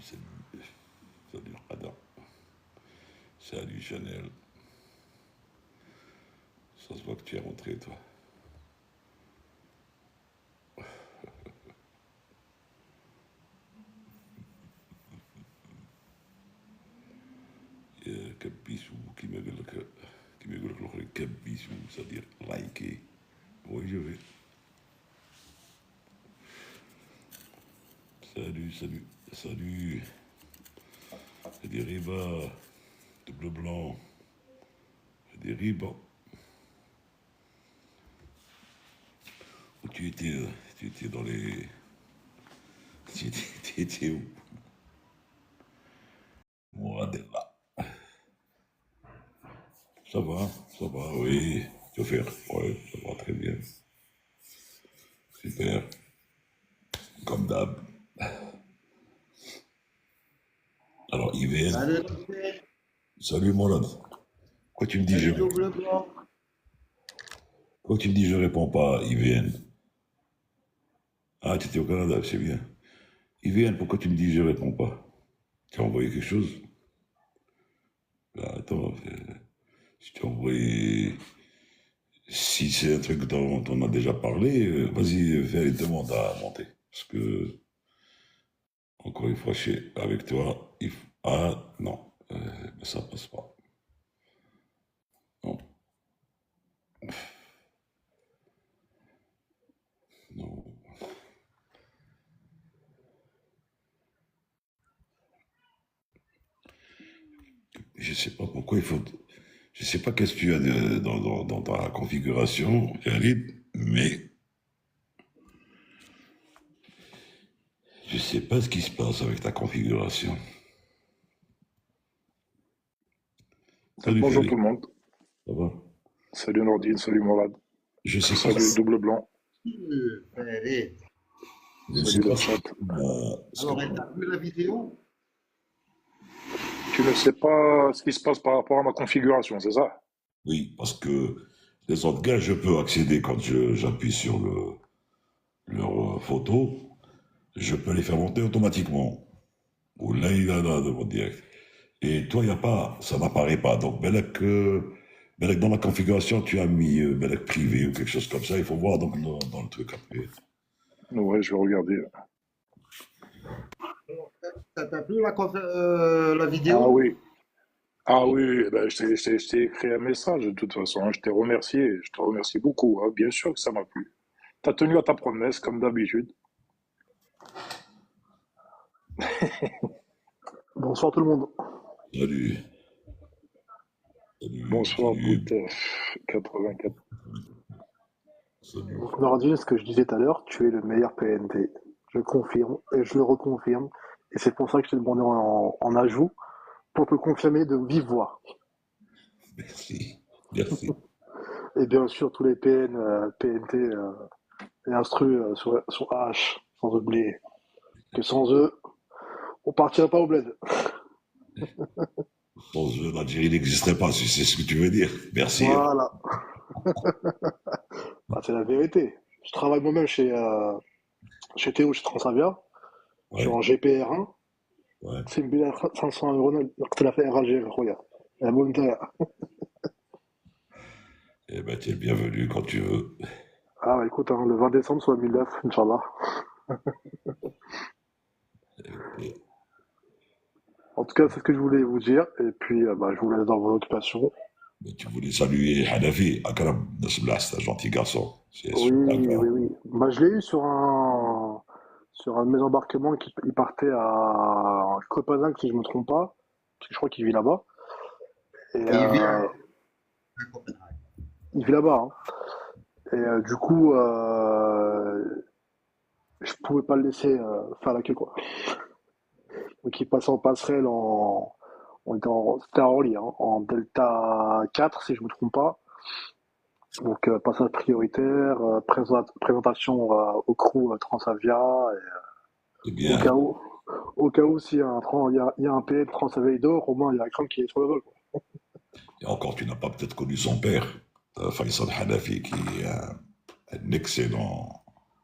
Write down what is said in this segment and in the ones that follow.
salut, salut Adam, salut Chanel. Ça se voit que tu es rentré, toi. Kabisou, qui me gueule le kabisou, c'est-à-dire liker. Oui, je vais. Salut, salut, salut. C'est des ribas, de bleu blanc, c'est des ribas. Où tu étais dans les... Tu étais où? Moradella. Ça va, oui. Tu vas faire? Oui, ça va très bien. Super, comme d'hab. Alors, Yves, Salut, Roger. salut Morad. Quoi tu me dis Salut, double blanc. Quoi tu me dis je réponds pas, Yves? Ah, tu étais au Canada, c'est bien. Yves, pourquoi tu me dis je réponds pas? Tu as envoyé quelque chose? Bah, attends, si tu as envoyé... Si c'est un truc dont on a déjà parlé, vas-y, fais une demande à monter. Parce que, encore une fois, avec toi, ah, non, ça passe pas. Non, non. Je sais pas pourquoi il faut... Je sais pas qu'est-ce que tu as dans ta configuration, Khalid, mais je sais pas ce qui se passe avec ta configuration. Salut Bonjour Khalid, tout le monde. ça va? Salut Nordine, salut Morad. Je sais pas. Salut Double Blanc. Allez. Je sais Salut le pas chat. Alors, elle t'a vu la vidéo? Tu ne sais pas ce qui se passe par rapport à ma configuration, c'est ça? Oui, parce que les autres gars, je peux accéder quand j'appuie sur leur photo, je peux les faire monter automatiquement. Ou là, il a là de votre direct. Et toi, il n'y a pas, ça n'apparaît pas. Donc, Belek, dans la configuration, tu as mis Belek privé ou quelque chose comme ça. Il faut voir donc, dans le truc après. Ouais, je vais regarder. Ça t'a plu la Ah vidéo? oui. Ah oui, eh ben, je t'ai écrit un message de toute façon, hein. Je t'ai remercié. Je te remercie beaucoup, hein. Bien sûr que ça m'a plu. T'as tenu à ta promesse, comme d'habitude. Bonsoir tout le monde. Salut. Salut, Bonsoir, salut, Pout 84. salut. Donc Nordine, ce que je disais tout à l'heure, tu es le meilleur PNT. Je confirme et je le reconfirme. Et c'est pour ça que je t'ai demandé en ajout pour te confirmer de vive voix. Merci. Merci. Et bien sûr, tous les PNT et instru sur H, sans oublier que sans eux, on partirait pas au bled. Bon, l'Algérie n'existerait pas, si c'est ce que tu veux dire. Merci. Voilà. Bah, c'est la vérité. Je travaille moi-même chez Théo, chez Transavia. Je suis Ouais, en GPR1. ouais. C'est une bille à 500 euros. Tu l'as fait RAG, regarde. La bonne taille. Eh ben, tu es le bienvenu quand tu veux. Ah bah écoute, hein, le 20 décembre soit 1009, Inch'Allah. Et En tout cas, c'est ce que je voulais vous dire. Et puis, bah, je vous laisse dans vos occupations. mais tu voulais saluer Hanafi, Akram, Nasblah, c'est un gentil garçon. C'est Oui, super oui, grave. oui. Bah, je l'ai eu sur un de mes embarquements qui il partait à Copenhague, si je me trompe pas. Parce que je crois qu'il vit là-bas. Et Il vit à Copenhague. il vit là-bas, hein. Et du coup, je pouvais pas le laisser faire la queue, quoi. Donc, il passait en passerelle c'était en Orly, hein, en Delta 4, si je me trompe pas. Donc, passage prioritaire, présentation au crew Transavia. C'est Et au bien. cas où, au cas où s'il y a il y a un PM Transavia d'or, au moins il y a un crâne qui est sur le vol, quoi. Et encore, tu n'as pas peut-être connu son père, Faisal Hanafi, qui est un excellent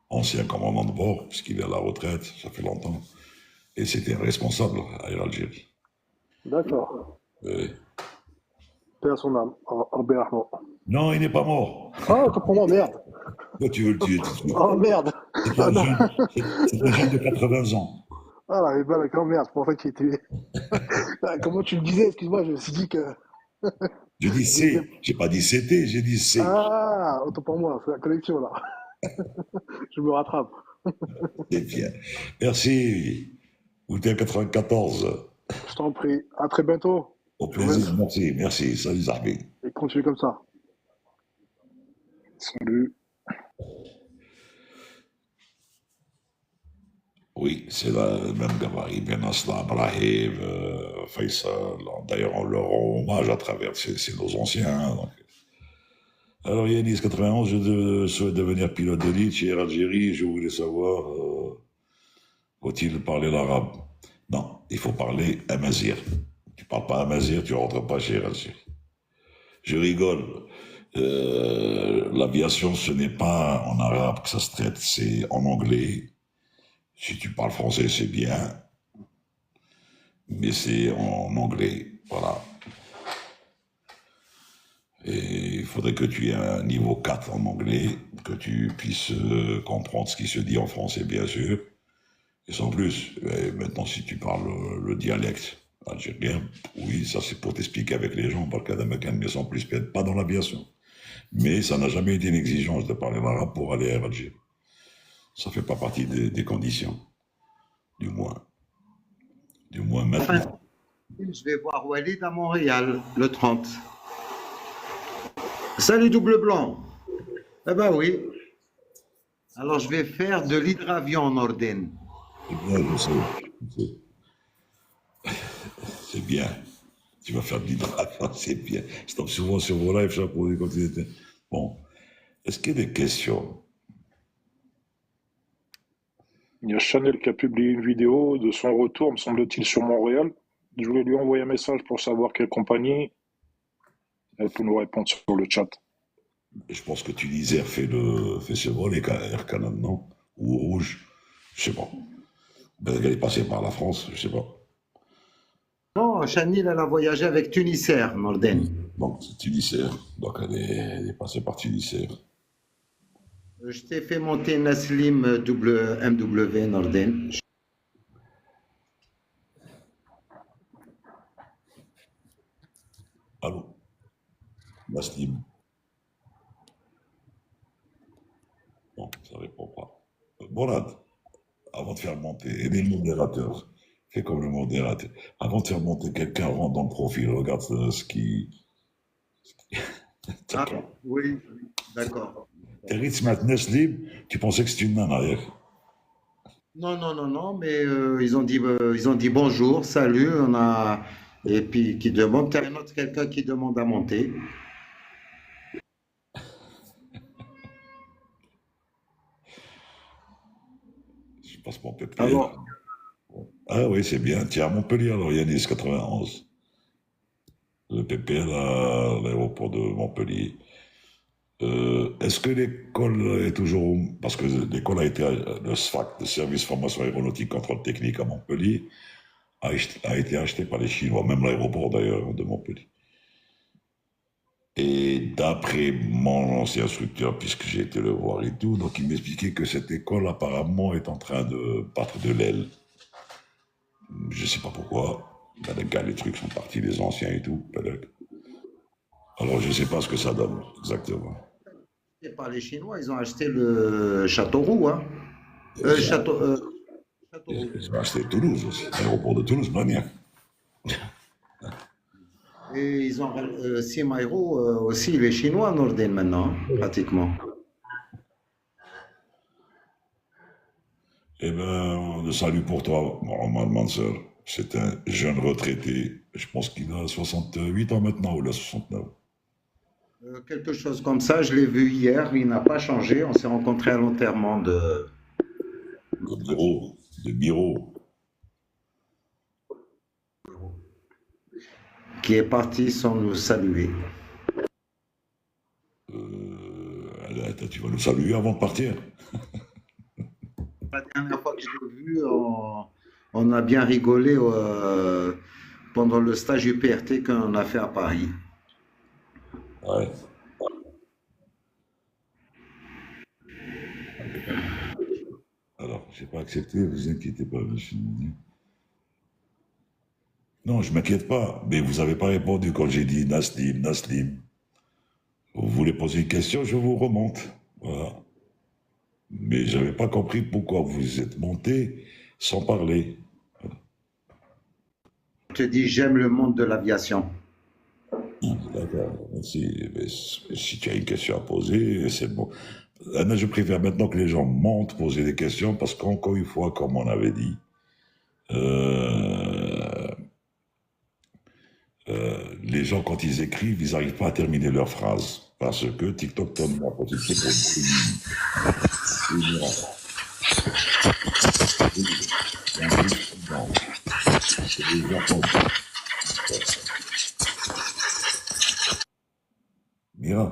ancien commandant de bord, puisqu'il est à la retraite, ça fait longtemps. Et c'était un responsable à Air Algérie. D'accord. Euh, Paix à son âme. Robert Armand. non, il n'est pas mort. Ah, autant pour moi, merde. Toi, tu veux le tuer tout de suite. Oh, merde. C'est Ah un non. jeune, c'est un jeune de 80 ans. Ah, la rébelle avec merde. C'est pour ça qu'il était. Ah, comment tu me disais, excuse-moi, je me suis dit que. Je dis Il était... c'est, j'ai pas dit c'était, j'ai dit c'est. Ah, autant pour moi, c'est la collection là. Je me rattrape. C'est bien. Merci. Vous êtes à 94. Je t'en prie. À très bientôt. Au Je vous laisse. plaisir, merci, merci. Salut Zahbi. Et continue comme ça. Salut. Oui, c'est le même gabarit. Ben Aslan, Brahim, Faisal. D'ailleurs, on leur rend hommage à travers, c'est nos anciens. Hein, donc. Alors, Yanis, 91, je souhaite devenir pilote de ligne chez Air Algérie. Je voulais savoir, faut-il parler l'arabe? Non, il faut parler amazir. Tu parles pas amazir, tu rentres pas chez Air Algérie. Je rigole. L'aviation, ce n'est pas en arabe que ça se traite, c'est en anglais. Si tu parles français, c'est bien, mais c'est en anglais, voilà. Et il faudrait que tu aies un niveau 4 en anglais, que tu puisses comprendre ce qui se dit en français, bien sûr, et sans plus. Et maintenant, si tu parles le dialecte algérien, oui, ça c'est pour t'expliquer avec les gens, par le mais sans plus, peut-être pas dans l'aviation. Mais ça n'a jamais été une exigence de parler l'arabe pour aller à Alger. Ça fait pas partie des conditions, du moins. Du moins maintenant. Je vais voir Walid à Montréal le 30. Salut double blanc. Eh ben oui. Alors je vais faire de l'hydravion en Ordine. C'est bien, je sais. C'est bien. Tu vas faire de l'hydravion, c'est bien. Je tombe souvent sur vos lives, ça, pour les continuités. Bon. Est-ce qu'il y a des questions? Il y a Chanel qui a publié une vidéo de son retour, me semble-t-il, sur Montréal. Je voulais lui envoyer un message pour savoir quelle compagnie. Elle peut nous répondre sur le chat. Je pense que Tunisair fait ce vol, et Air Canada, non? Ou Rouge, je sais pas. Peut-être qu'elle est passée par la France, je sais pas. Non, Chanil, elle a voyagé avec Tunisair en Ordine. Donc, c'est Tunisair. Donc, elle est passée par Tunisair. Je t'ai fait monter Naslim MW en Ordine. Allô? Naslim. Bon, ça répond pas. Morad, avant de faire monter, et les modérateurs, fais comme le modérateur. Avant de faire monter quelqu'un, rentre dans le profil, regarde ce qui. Ah, oui, d'accord. T'es Ritzmat Naslim, tu pensais que c'était une nana hier. Non, mais ils ont dit bonjour, salut, on a et puis qui demande, t'as un autre quelqu'un qui demande à monter. Je passe Montpellier. Alors, Ah oui, c'est bien. Tiens, à Montpellier, alors Yanis, 91. Le PPL à l'aéroport de Montpellier. Est-ce que l'école est toujours. Parce que l'école a été. Le SFAC, le Service Formation Aéronautique Contrôle Technique à Montpellier, a été acheté par les Chinois, même l'aéroport d'ailleurs de Montpellier. Et d'après mon ancien instructeur, puisque j'ai été le voir et tout, donc il m'expliquait que cette école apparemment est en train de battre de l'aile. Je sais pas pourquoi. Les trucs sont partis, les anciens et tout. Alors je sais pas ce que ça donne exactement. c'est pas les Chinois, ils ont acheté le Châteauroux, hein. Châteauroux. Ils ont acheté Toulouse aussi, l'aéroport de Toulouse, Blagnac. Et ils ont Simairo aussi, les Chinois en Ordine maintenant, pratiquement. Eh bien, le salut pour toi, Mohamed Mansour. C'est un jeune retraité. Je pense qu'il a 68 ans maintenant, ou il a 69. Quelque chose comme ça, je l'ai vu hier, il n'a pas changé. On s'est rencontrés à l'enterrement De Miro. qui est parti sans nous saluer. Tu vas nous saluer avant de partir. La dernière fois que je l'ai vu, On a bien rigolé pendant le stage UPRT qu'on a fait à Paris. Ouais. Alors, j'ai pas accepté, vous inquiétez pas, monsieur Mounier. Non, je m'inquiète pas, mais vous n'avez pas répondu quand j'ai dit Naslim, Naslim. Vous voulez poser une question, je vous remonte. Voilà. Mais j'avais pas compris pourquoi vous êtes monté sans parler. Je te dis, j'aime le monde de l'aviation. D'accord, merci. Mais si tu as une question à poser, c'est bon. Là, je préfère maintenant que les gens montent poser des questions parce qu'encore une fois, comme on avait dit, euh, les gens, quand ils écrivent, ils n'arrivent pas à terminer leur phrase parce que TikTok donne la possibilité pour Mira,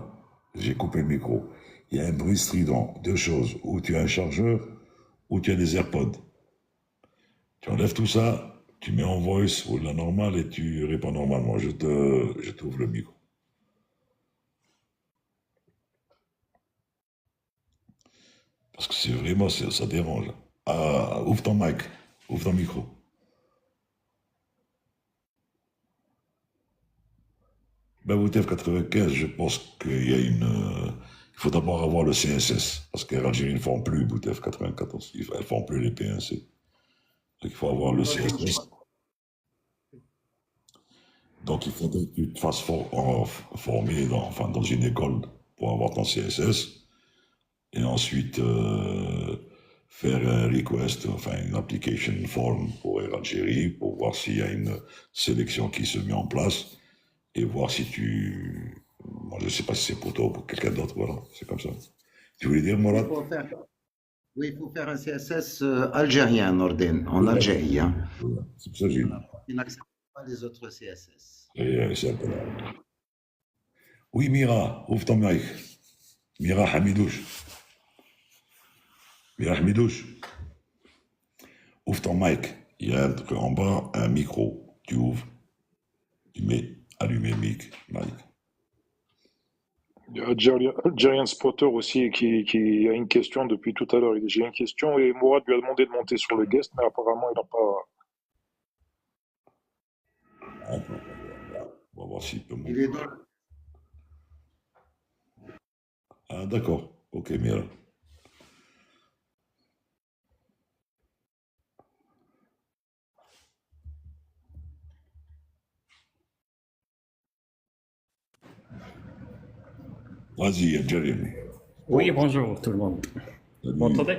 j'ai coupé le micro. Il y a un bruit strident. Deux choses. Ou tu as un chargeur, ou tu as des AirPods. Tu enlèves tout ça, tu mets en voice ou la normale et tu réponds normalement. Je t'ouvre le micro. Parce que c'est vraiment, ça dérange. Ah, ouvre ton mic, ouvre ton micro. Ben, WTF 95, je pense qu'il y a une. Il faut d'abord avoir le CSS. Parce qu'en Algérie, ils ne font plus WTF 94. Ils ne font plus les PNC. Donc, il faut avoir le CSS. Donc, il faudrait que tu te fasses former dans une école pour avoir ton CSS. Et ensuite, faire un request, enfin, une application form pour Air Algérie pour voir s'il y a une sélection qui se met en place et voir si tu. Moi, je ne sais pas si c'est pour toi ou pour quelqu'un d'autre, voilà, c'est comme ça. Tu voulais dire, Mourad? Oui, il faut faire un CSS algérien, Nordin, en Algérie. Hein. C'est pour ça que j'ai dit. Ils n'acceptent pas les autres CSS. C'est un peu là. Oui, Mira, ouvre ton mic. Mira Hamidouche. Mira Hamidouche. Ouvre ton mic. Il y a en bas un micro. Tu ouvres. Tu mets allumer mic. Il y a Algerian Spotter aussi qui a une question depuis tout à l'heure. Il dit, j'ai une question et Mourad lui a demandé de monter sur le guest, mais apparemment il n'a pas. On va voir s'il peut monter. Il est dans... Ah, d'accord. Ok, Mira. Vas-y, Jeremy. Oui, bonjour tout le monde. Vous m'entendez?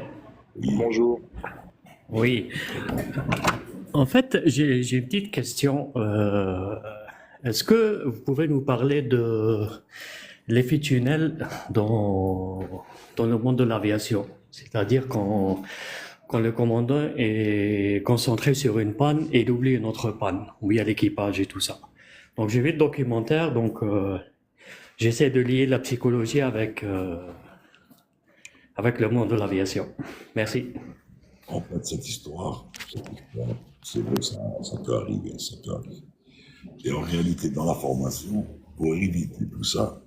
Oui. Bonjour. Oui. En fait, j'ai une petite question. Est-ce que vous pouvez nous parler de l'effet tunnel dans le monde de l'aviation? C'est-à-dire quand le commandant est concentré sur une panne et il oublie une autre panne, où il y a l'équipage et tout ça. Donc j'ai vu le documentaire, donc j'essaie de lier la psychologie avec le monde de l'aviation. Merci. En fait, cette histoire, c'est vrai que ça peut arriver, ça peut arriver. Et en réalité, dans la formation, pour éviter tout ça,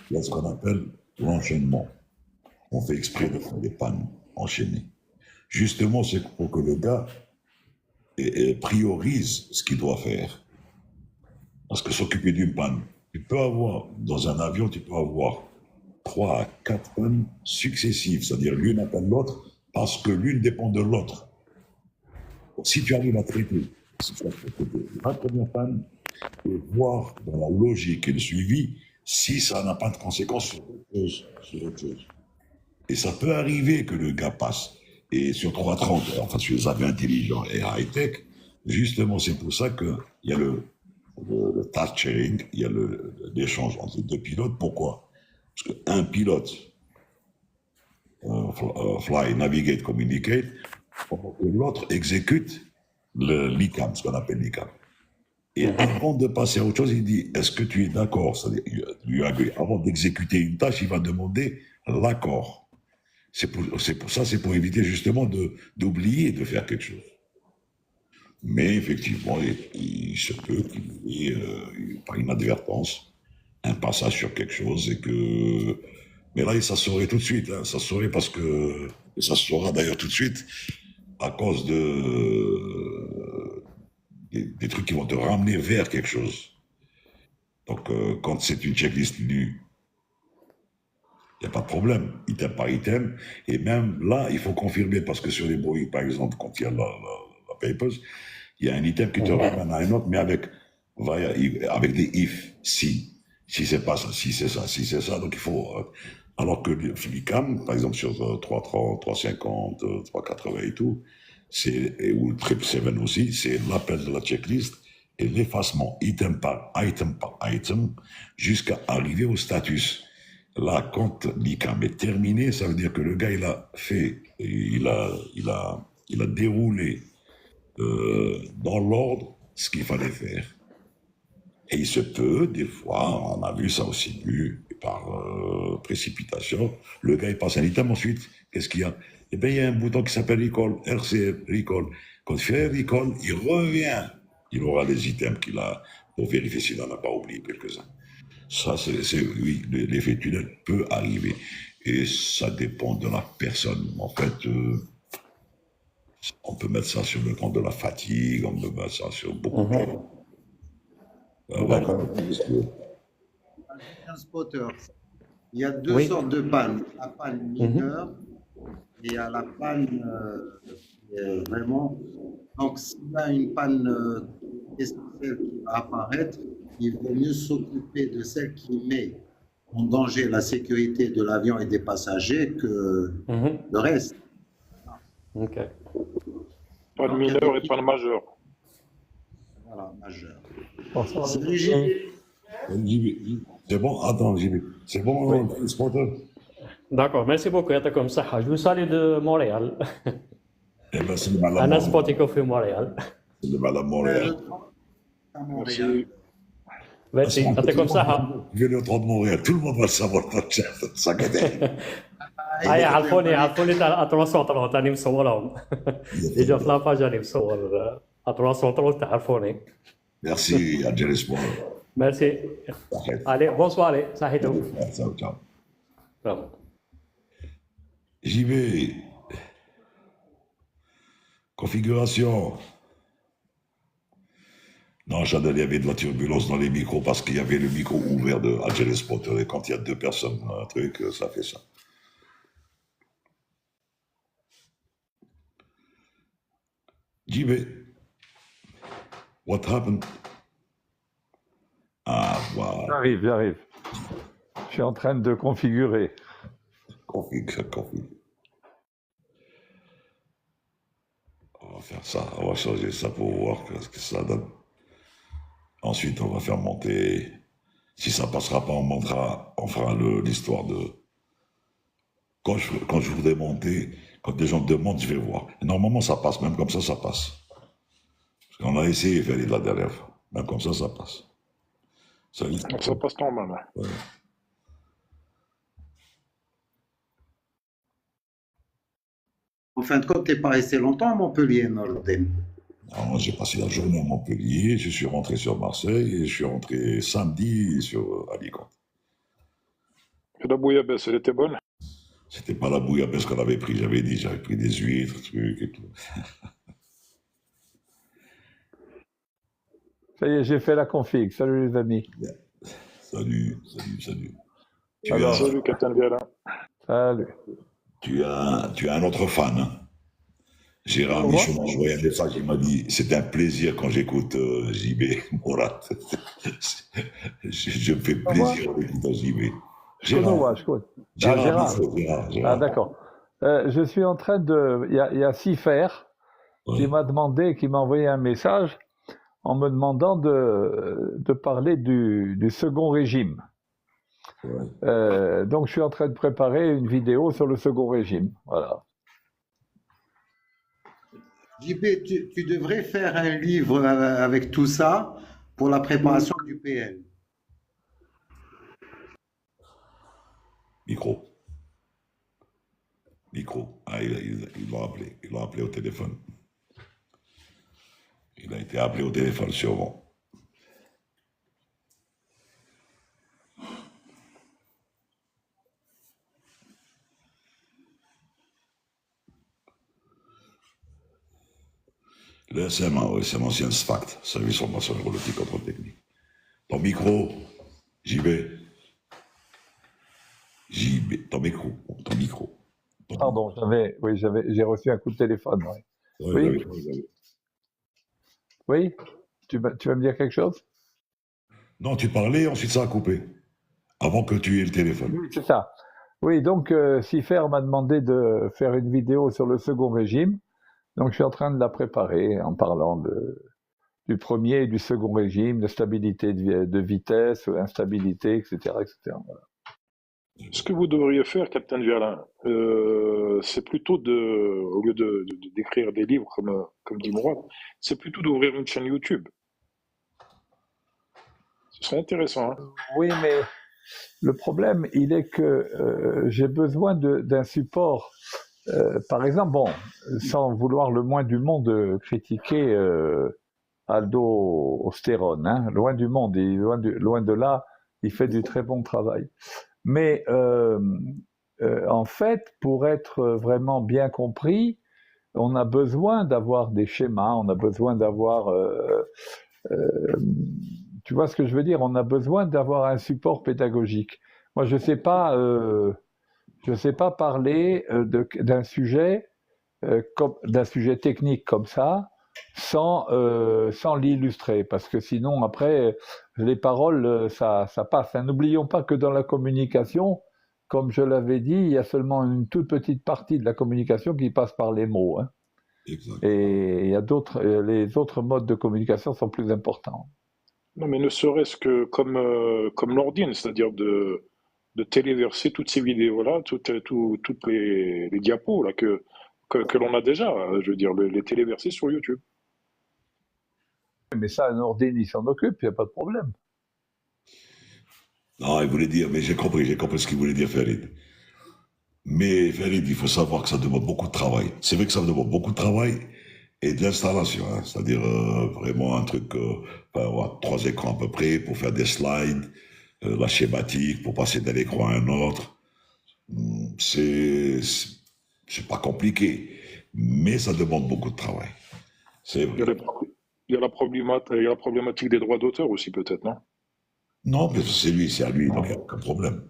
il y a ce qu'on appelle l'enchaînement. On fait exprès de faire des pannes enchaînées. Justement, c'est pour que le gars priorise ce qu'il doit faire. Parce que s'occuper d'une panne, tu peux avoir, dans un avion, tu peux avoir 3 à 4 pannes successives, c'est-à-dire l'une après l'autre, parce que l'une dépend de l'autre. Si tu arrives à traiter, si tu as traité la première panne, et voir dans la logique et le suivi si ça n'a pas de conséquences sur autre chose. Et ça peut arriver que le gars passe. Et sur 330, enfin sur les avions intelligents et high-tech, justement, c'est pour ça qu'il y a le task sharing, il y a l'échange entre les deux pilotes. Pourquoi? Parce qu'un pilote, fly, navigate, communicate, pendant que l'autre exécute l'ICAM, ce qu'on appelle l'ICAM. Et avant de passer à autre chose, il dit, est-ce que tu es d'accord? C'est-à-dire, avant d'exécuter une tâche, il va demander l'accord. C'est pour ça, c'est pour éviter justement d'oublier de faire quelque chose. Mais effectivement, il se peut qu'il y ait, par inadvertance, un passage sur quelque chose et que. Mais là, ça se saurait tout de suite. Hein, ça se saurait parce que. Et ça se saura d'ailleurs tout de suite à cause des trucs qui vont te ramener vers quelque chose. Donc, quand c'est une checklist nue, il n'y a pas de problème, item par item. Et même là, il faut confirmer parce que sur les Boeing, par exemple, quand il y a la Papers, il y a un item qui te ramène à un autre, mais avec des if, si c'est pas ça, si c'est ça, si c'est ça. Donc il faut. Alors que le FliCam, par exemple sur 330, 350, 380 et tout, ou le 777 aussi, c'est l'appel de la checklist et l'effacement item par item, jusqu'à arriver au status. Là, quand l'ICAM est terminé, ça veut dire que le gars, il a déroulé dans l'ordre ce qu'il fallait faire. Et il se peut, des fois, on a vu ça aussi nu, par précipitation, le gars il passe un item ensuite, qu'est-ce qu'il y a? Eh bien, il y a un bouton qui s'appelle Recall, RCL, Recall. Quand il fait Recall, il revient. Il aura les items qu'il a pour vérifier s'il n'en a pas oublié quelques-uns. Ça, oui, l'effet tunnel peut arriver. Et ça dépend de la personne. En fait, on peut mettre ça sur le compte de la fatigue, on peut mettre ça sur beaucoup de choses. Voilà. Spotter. Il y a deux sortes de pannes. La panne mineure et il y a la panne vraiment. Donc, s'il y a une panne essentielle qui va apparaître, il vaut mieux s'occuper de celle qui met en danger la sécurité de l'avion et des passagers que le reste. Ok. Panne mineure et panne majeure. Voilà, majeure. Salut, C'est bon? Attends, JB. C'est bon, Spotter? D'accord, merci beaucoup. يعطيكم الصحة. Je vous salue de Montréal. Eh ben, c'est le mal à أنا Montréal. سبوتيكو في Montréal. C'est le mal à Montréal. Merci. Merci. يعطيكم الصحة. Je vais le train de Montréal. Tout le monde va le savoir. Ça هاي عرفوني تاع 330 راني مصورهم. ديجا في لاباج راني مصور 330 تعرفوني. Merci, Angel Sport. Merci. Allez, bonne soirée. صحيتو. Ciao, ciao. Bravo. J'y vais. Configuration. Non, Chanel, il y avait de la turbulence dans les micros parce qu'il y avait le micro ouvert de Angel Spotter. Et quand il y a deux personnes, un truc, ça fait ça. J'y vais. What happened? Ah, voilà. J'arrive. Je suis en train de configurer. Config. On va faire ça, on va changer ça pour voir ce que ça donne. Ensuite, on va faire monter. Si ça passera pas, on fera l'histoire de. Quand je voudrais monter, quand des gens demandent, je vais voir. Et normalement, ça passe, même comme ça passe. Parce qu'on a essayé de faire la dernière fois. Même comme ça passe. Ça passe normal. Ouais. En fin de compte, tu n'es pas resté longtemps à Montpellier, Nordin. Alors, j'ai passé la journée à Montpellier, je suis rentré sur Marseille et je suis rentré samedi sur Alicante. Et la bouillabaisse, elle était bonne? C'était pas la bouillabaisse qu'on avait pris, j'avais pris des huîtres, trucs et tout. Ça y est, j'ai fait la config. Salut les amis. Salut. Salut, Captain Viala. Salut. Tu as un autre fan, hein? Gérard Michaud m'a envoyé un message, il m'a dit c'est un plaisir quand j'écoute JB Morat. Je me fais plaisir d'écouter JB. Gérard. Gérard. Ah, d'accord. Je suis en train de. Il y a Sifer qui m'a demandé, qui m'a envoyé un message en me demandant de parler du second régime. Ouais. Donc je suis en train de préparer une vidéo sur le second régime. Voilà. JB, tu devrais faire un livre avec tout ça pour la préparation du PL. Micro. Ah, ils l'ont appelé au téléphone. Il a été appelé au téléphone sûrement. Le SMA, oui, c'est l'ancien SFACT, Service Formation Aéronautique Contrôle Technique. Ton micro, JB. JB, ton micro. Pardon, j'ai reçu un coup de téléphone. Ouais. Oui. Oui, tu vas me dire quelque chose? Non, tu parlais, ensuite ça a coupé. Avant que tu aies le téléphone. Oui, c'est ça. Oui, donc Sifer m'a demandé de faire une vidéo sur le second régime. Donc je suis en train de la préparer en parlant du premier et du second régime, de stabilité de vitesse, instabilité, etc. etc. Voilà. Ce que vous devriez faire, Capitaine Verlin, c'est plutôt au lieu d'écrire des livres comme dit Mourad, c'est plutôt d'ouvrir une chaîne YouTube. Ce serait intéressant. Hein. Oui, mais le problème, il est que j'ai besoin d'un support. Par exemple, bon, sans vouloir le moins du monde critiquer Aldo Osteron, hein, loin du monde, loin de là, il fait du très bon travail. Mais en fait, pour être vraiment bien compris, on a besoin d'avoir des schémas, on a besoin d'avoir... tu vois ce que je veux dire? On a besoin d'avoir un support pédagogique. Moi, je sais pas parler d'un sujet technique comme ça sans l'illustrer, parce que sinon après les paroles ça passe. Hein. N'oublions pas que dans la communication, comme je l'avais dit, il y a seulement une toute petite partie de la communication qui passe par les mots. Hein. Et il y a les autres modes de communication sont plus importants. Non, mais ne serait-ce que comme l'ordine, c'est-à-dire de téléverser toutes ces vidéos-là, toutes les diapos là, que l'on a déjà, je veux dire, les téléverser sur YouTube. Mais ça, un ordine, il s'en occupe, il n'y a pas de problème. Non, il voulait dire, mais j'ai compris ce qu'il voulait dire, Farid. Mais Farid, il faut savoir que ça demande beaucoup de travail. C'est vrai que ça demande beaucoup de travail et de l'installation, hein, c'est-à-dire vraiment un truc, 3 écrans à peu près pour faire des slides, la schématique, pour passer d'un écran à un autre. C'est pas compliqué, mais ça demande beaucoup de travail. C'est vrai. Il y a la problématique des droits d'auteur aussi, peut-être, non? Non, mais c'est à lui, donc il n'y a aucun problème.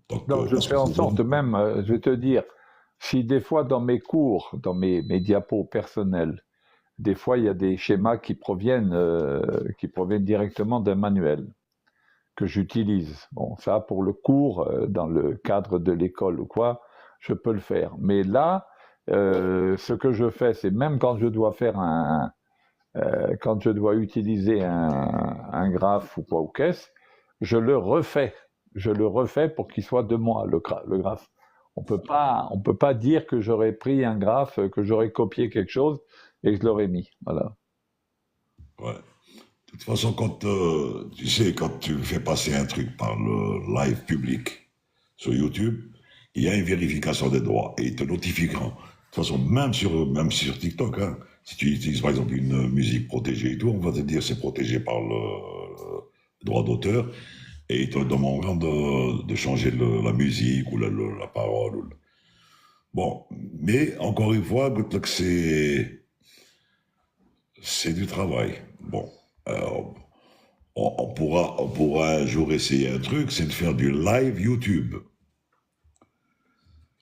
Donc, je fais en sorte même, je vais te dire, si des fois dans mes cours, dans mes diapos personnels, des fois il y a des schémas qui proviennent directement d'un manuel que j'utilise. Bon, ça pour le cours, dans le cadre de l'école ou quoi, je peux le faire. Mais là, ce que je fais, c'est même quand je dois faire quand je dois utiliser un graphe ou quoi ou qu'est-ce, je le refais pour qu'il soit de moi, le graphe. On peut pas dire que j'aurais pris un graphe, que j'aurais copié quelque chose et que je l'aurais mis. Voilà. Ouais. De toute façon, quand tu fais passer un truc par le live public sur YouTube, il y a une vérification des droits et ils te notifieront. De toute façon, même sur TikTok, hein, si tu utilises par exemple une musique protégée et tout, on va te dire c'est protégé par le droit d'auteur et ils te demanderont de changer la musique ou la parole. Bon, mais encore une fois, c'est du travail. Bon. On pourra un jour essayer un truc, c'est de faire du live YouTube.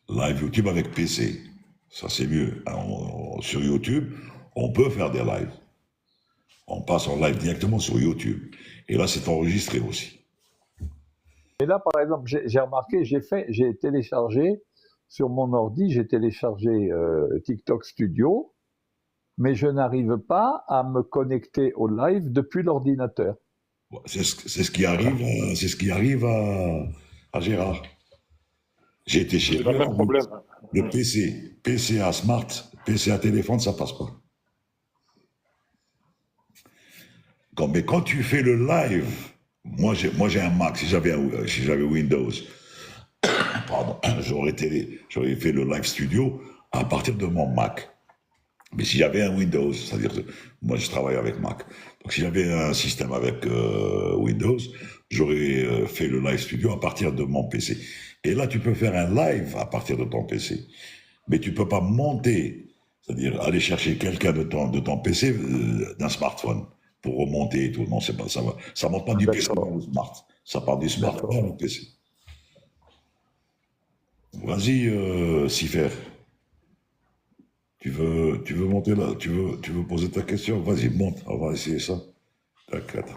Live YouTube avec PC. Ça, c'est mieux. Sur YouTube, on peut faire des lives. On passe en live directement sur YouTube. Et là, c'est enregistré aussi. Et là, par exemple, j'ai remarqué, j'ai téléchargé sur mon ordi, j'ai téléchargé TikTok Studio, mais je n'arrive pas à me connecter au live depuis l'ordinateur. C'est ce qui arrive à Gérard. J'ai été chez lui. Le PC à smart, PC à téléphone, ça passe pas. Mais quand tu fais le live, moi j'ai un Mac, si j'avais Windows, pardon, j'aurais fait le live studio à partir de mon Mac. Mais si j'avais un Windows, c'est-à-dire que moi je travaille avec Mac, donc si j'avais un système avec Windows, j'aurais fait le live studio à partir de mon PC. Et là, tu peux faire un live à partir de ton PC, mais tu peux pas monter, c'est-à-dire aller chercher quelqu'un de ton PC, d'un smartphone, pour remonter et tout. Non, c'est pas ça. Ça monte pas du PC vers le smart. Ça part du smartphone vers le PC. Vas-y, Sifer. Tu veux monter là, tu veux poser ta question? Vas-y, monte, on va essayer ça. T'inquiète.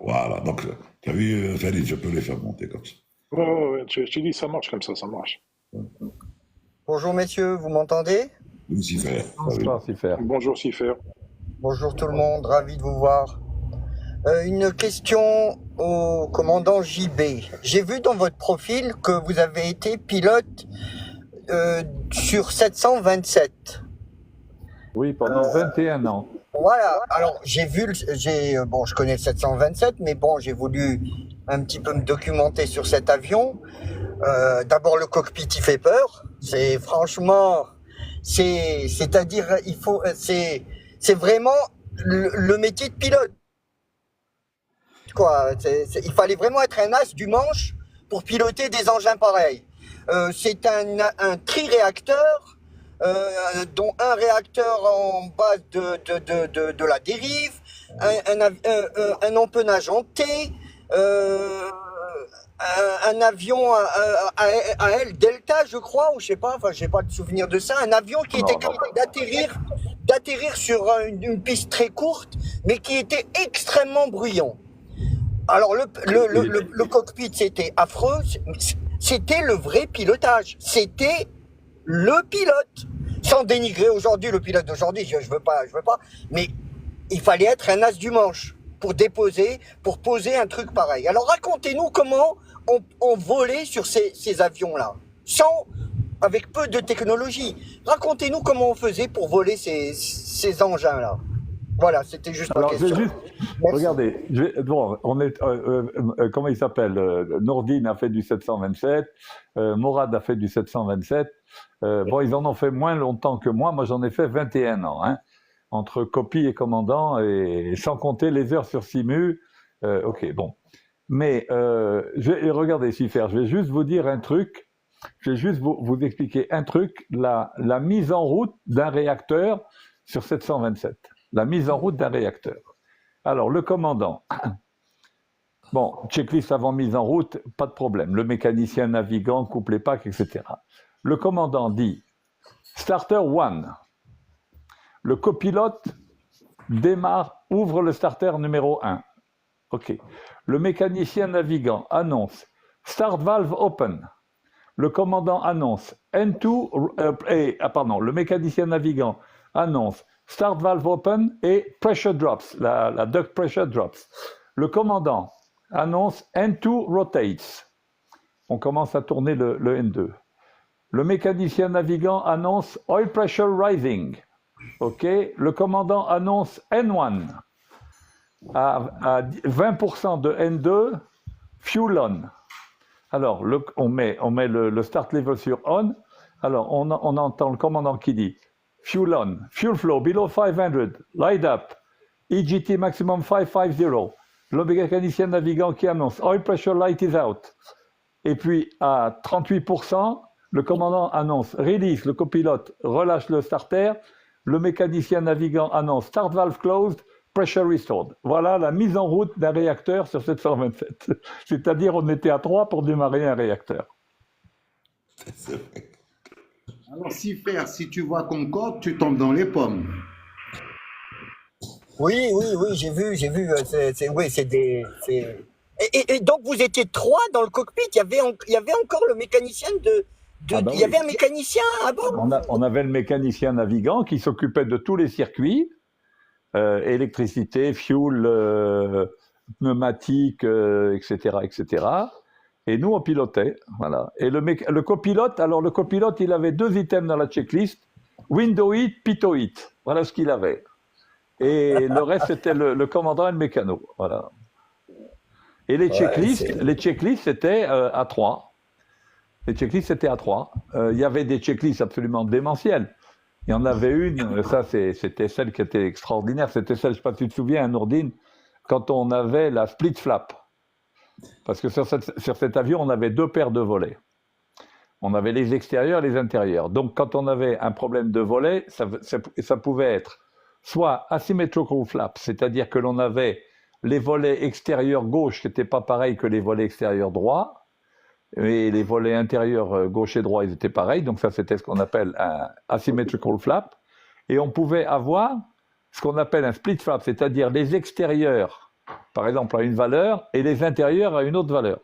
Voilà. Donc, tu as vu, Farid, je peux les faire monter comme ça. Ouais, je te dis, ça marche comme ça marche. Bonjour messieurs, vous m'entendez? Oui, Sifer. Bonsoir, Sifer. Bonjour, Sifer. Bonjour tout le monde, ravi de vous voir. Une question au commandant JB. J'ai vu dans votre profil que vous avez été pilote sur 727. Oui, pendant 21 ans. Voilà, alors je connais le 727, mais bon, j'ai voulu un petit peu me documenter sur cet avion. D'abord, le cockpit, il fait peur. C'est franchement, c'est-à-dire, c'est vraiment le métier de pilote. Quoi, il fallait vraiment être un as du manche pour piloter des engins pareils. C'est un triréacteur, dont un réacteur en base de la dérive, un empennage en T, un avion à aile delta, je crois, ou je sais pas, enfin, j'ai pas de souvenir de ça, un avion qui était capable d'atterrir sur une piste très courte, mais qui était extrêmement bruyant. Alors le cockpit, c'était affreux, c'était le vrai pilotage, c'était le pilote. Sans dénigrer aujourd'hui le pilote d'aujourd'hui, je veux pas, mais il fallait être un as du manche pour poser un truc pareil. Alors racontez-nous comment on volait sur ces avions-là, avec peu de technologie. Racontez-nous comment on faisait pour voler ces engins-là. Voilà, c'était juste ma question. Regardez, comment il s'appelle Nordine a fait du 727, Morad a fait du 727. Bon, ils en ont fait moins longtemps que moi. Moi, j'en ai fait 21 ans, hein, entre copie et commandant, et sans compter les heures sur Simu. Ok, bon. Mais regardez, Sifer, je vais juste vous dire un truc. Je vais juste vous expliquer un truc. La mise en route d'un réacteur sur 727. La mise en route d'un réacteur. Alors, le commandant. Bon, checklist avant mise en route, pas de problème. Le mécanicien navigant coupe les packs, etc. Le commandant dit Starter 1. Le copilote ouvre le starter numéro 1. OK. Le mécanicien navigant annonce Start valve open. Le commandant annonce N2, le mécanicien navigant annonce Start valve open et pressure drops, la duct pressure drops. Le commandant annonce N2 rotates. On commence à tourner le N2. Le mécanicien navigant annonce oil pressure rising. OK. Le commandant annonce N1. À 20% de N2, fuel on. Alors, on met le start level sur on. Alors, on entend le commandant qui dit fuel on, fuel flow below 500, light up, EGT maximum 550. Le mécanicien navigant qui annonce oil pressure light is out. Et puis, à 38%, le commandant annonce release, le copilote relâche le starter. Le mécanicien navigant annonce start valve closed, pressure restored. Voilà la mise en route d'un réacteur sur 727. C'est-à-dire, on était à 3 pour démarrer un réacteur. Alors, si tu vois Concorde, tu tombes dans les pommes. Oui, j'ai vu. Et donc, vous étiez 3 dans le cockpit. Il y avait encore le mécanicien il y avait un mécanicien à bord. On avait le mécanicien navigant qui s'occupait de tous les circuits, électricité, fuel, pneumatique, etc., etc. Et nous, on pilotait, voilà. Et le copilote, il avait 2 items dans la checklist, window heat, pitot heat. Voilà ce qu'il avait. Et le reste, c'était le commandant et le mécano, voilà. Et les checklists, c'était à 3. Les checklists, c'était à 3. Il y avait des checklists absolument démentielles. Il y en avait une, ça c'était celle qui était extraordinaire, c'était celle, je ne sais pas si tu te souviens, Nourdine, quand on avait la split flap. Parce que sur cet avion, on avait 2 paires de volets. On avait les extérieurs et les intérieurs. Donc quand on avait un problème de volet, ça pouvait être soit asymmetrical flap, c'est-à-dire que l'on avait les volets extérieurs gauche qui n'étaient pas pareils que les volets extérieurs droits, et les volets intérieurs gauche et droit, ils étaient pareils, donc ça c'était ce qu'on appelle un asymmetrical flap, et on pouvait avoir ce qu'on appelle un split flap, c'est-à-dire les extérieurs, par exemple, à une valeur, et les intérieurs à une autre valeur.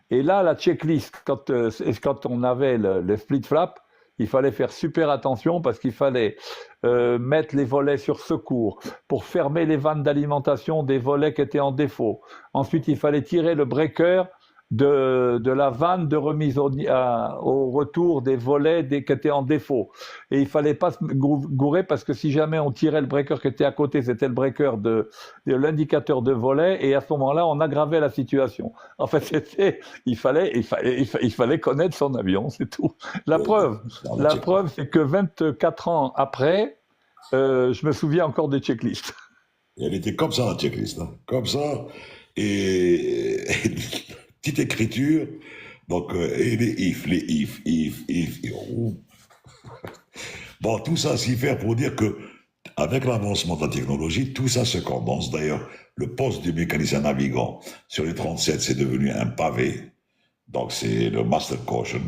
Et là, la checklist, quand on avait le split flap, il fallait faire super attention parce qu'il fallait mettre les volets sur secours pour fermer les vannes d'alimentation des volets qui étaient en défaut. Ensuite, il fallait tirer le breaker de la vanne de remise au retour des volets qui étaient en défaut. Et il fallait pas se gourer parce que si jamais on tirait le breaker qui était à côté, c'était le breaker de l'indicateur de volet, et à ce moment-là, on aggravait la situation. En fait, il fallait connaître son avion, c'est tout. La preuve, c'est que 24 ans après, je me souviens encore des checklists. Et elle était comme ça, la checklist, hein. Comme ça, et petite écriture, donc, et les if. Bon, tout ça, c'est faire pour dire que, avec l'avancement de la technologie, tout ça se condense. D'ailleurs, le poste du mécanicien navigant sur les 37, c'est devenu un pavé. Donc, c'est le master caution.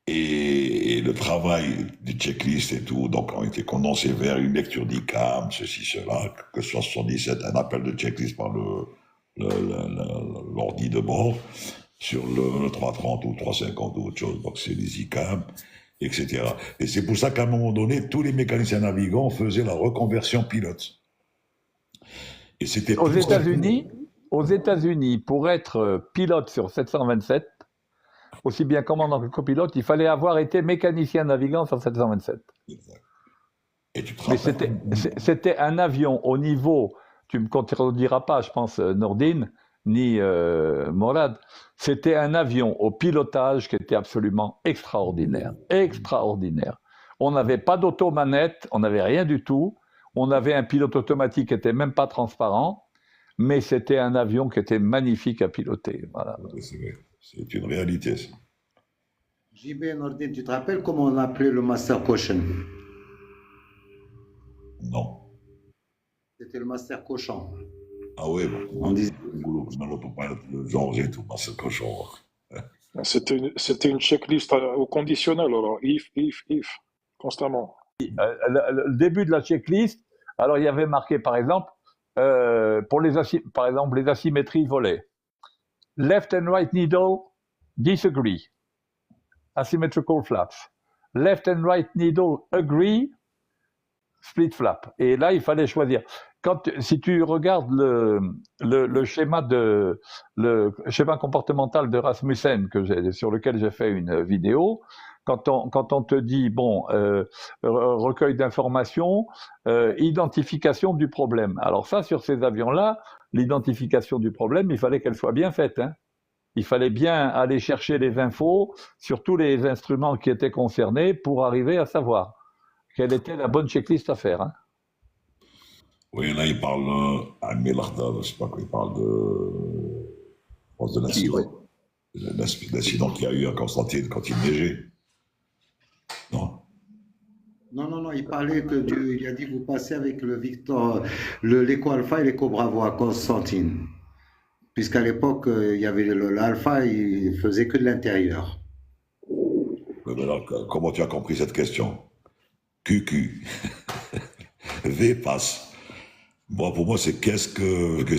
Et le travail du checklist et tout, donc, ont été condensés vers une lecture d'ICAM, ceci, cela, que ce soit 77, un appel de checklist par l'ordi de bord, sur le 330 ou 350 ou autre chose, donc c'est les ICAM, etc. Et c'est pour ça qu'à un moment donné, tous les mécaniciens navigants faisaient la reconversion pilote. Et c'était aux États-Unis, pour être pilote sur 727, aussi bien commandant que copilote, il fallait avoir été mécanicien navigant sur 727. Exact. Et tu te Mais rappelles, c'était un avion au niveau, tu me contrediras pas, je pense, Nourdine, ni Morad, c'était un avion au pilotage qui était absolument extraordinaire. Extraordinaire. On n'avait pas d'automanette, on n'avait rien du tout. On avait un pilote automatique qui n'était même pas transparent, mais c'était un avion qui était magnifique à piloter. Voilà. c'est une réalité, ça. JB Nordine, tu te rappelles comment on appelait le Master Caution? Non. C'était le Master Cochon. Ah ouais, On disait. Le genre et tout, c'est cochon. C'était une checklist au conditionnel, alors if, constamment. Le début de la checklist, alors il y avait marqué par exemple, pour les asymétries volées. Left and right needle, disagree. Asymmetrical flaps. Left and right needle, agree. Split flap. Et là, il fallait choisir. Si tu regardes le schéma comportemental de Rasmussen sur lequel j'ai fait une vidéo, quand on te dit recueil d'informations, identification du problème. Alors ça, sur ces avions-là, l'identification du problème, il fallait qu'elle soit bien faite, hein. Il fallait bien aller chercher les infos sur tous les instruments qui étaient concernés pour arriver à savoir quelle était la bonne checklist à faire, hein. Oui, là, il parle à Melarda, je ne sais pas quoi, il parle de l'incident. L'incident qu'il y a eu à Constantine quand il neigeait. Non? Non, il parlait il a dit vous passez avec le Victor, l'Eco Alpha et l'Eco Bravo à Constantine. Puisqu'à l'époque, il y avait l'Alpha, il faisait que de l'intérieur. Mais alors, comment tu as compris cette question? QQ. V passe. Bon, pour moi, c'est qu'est-ce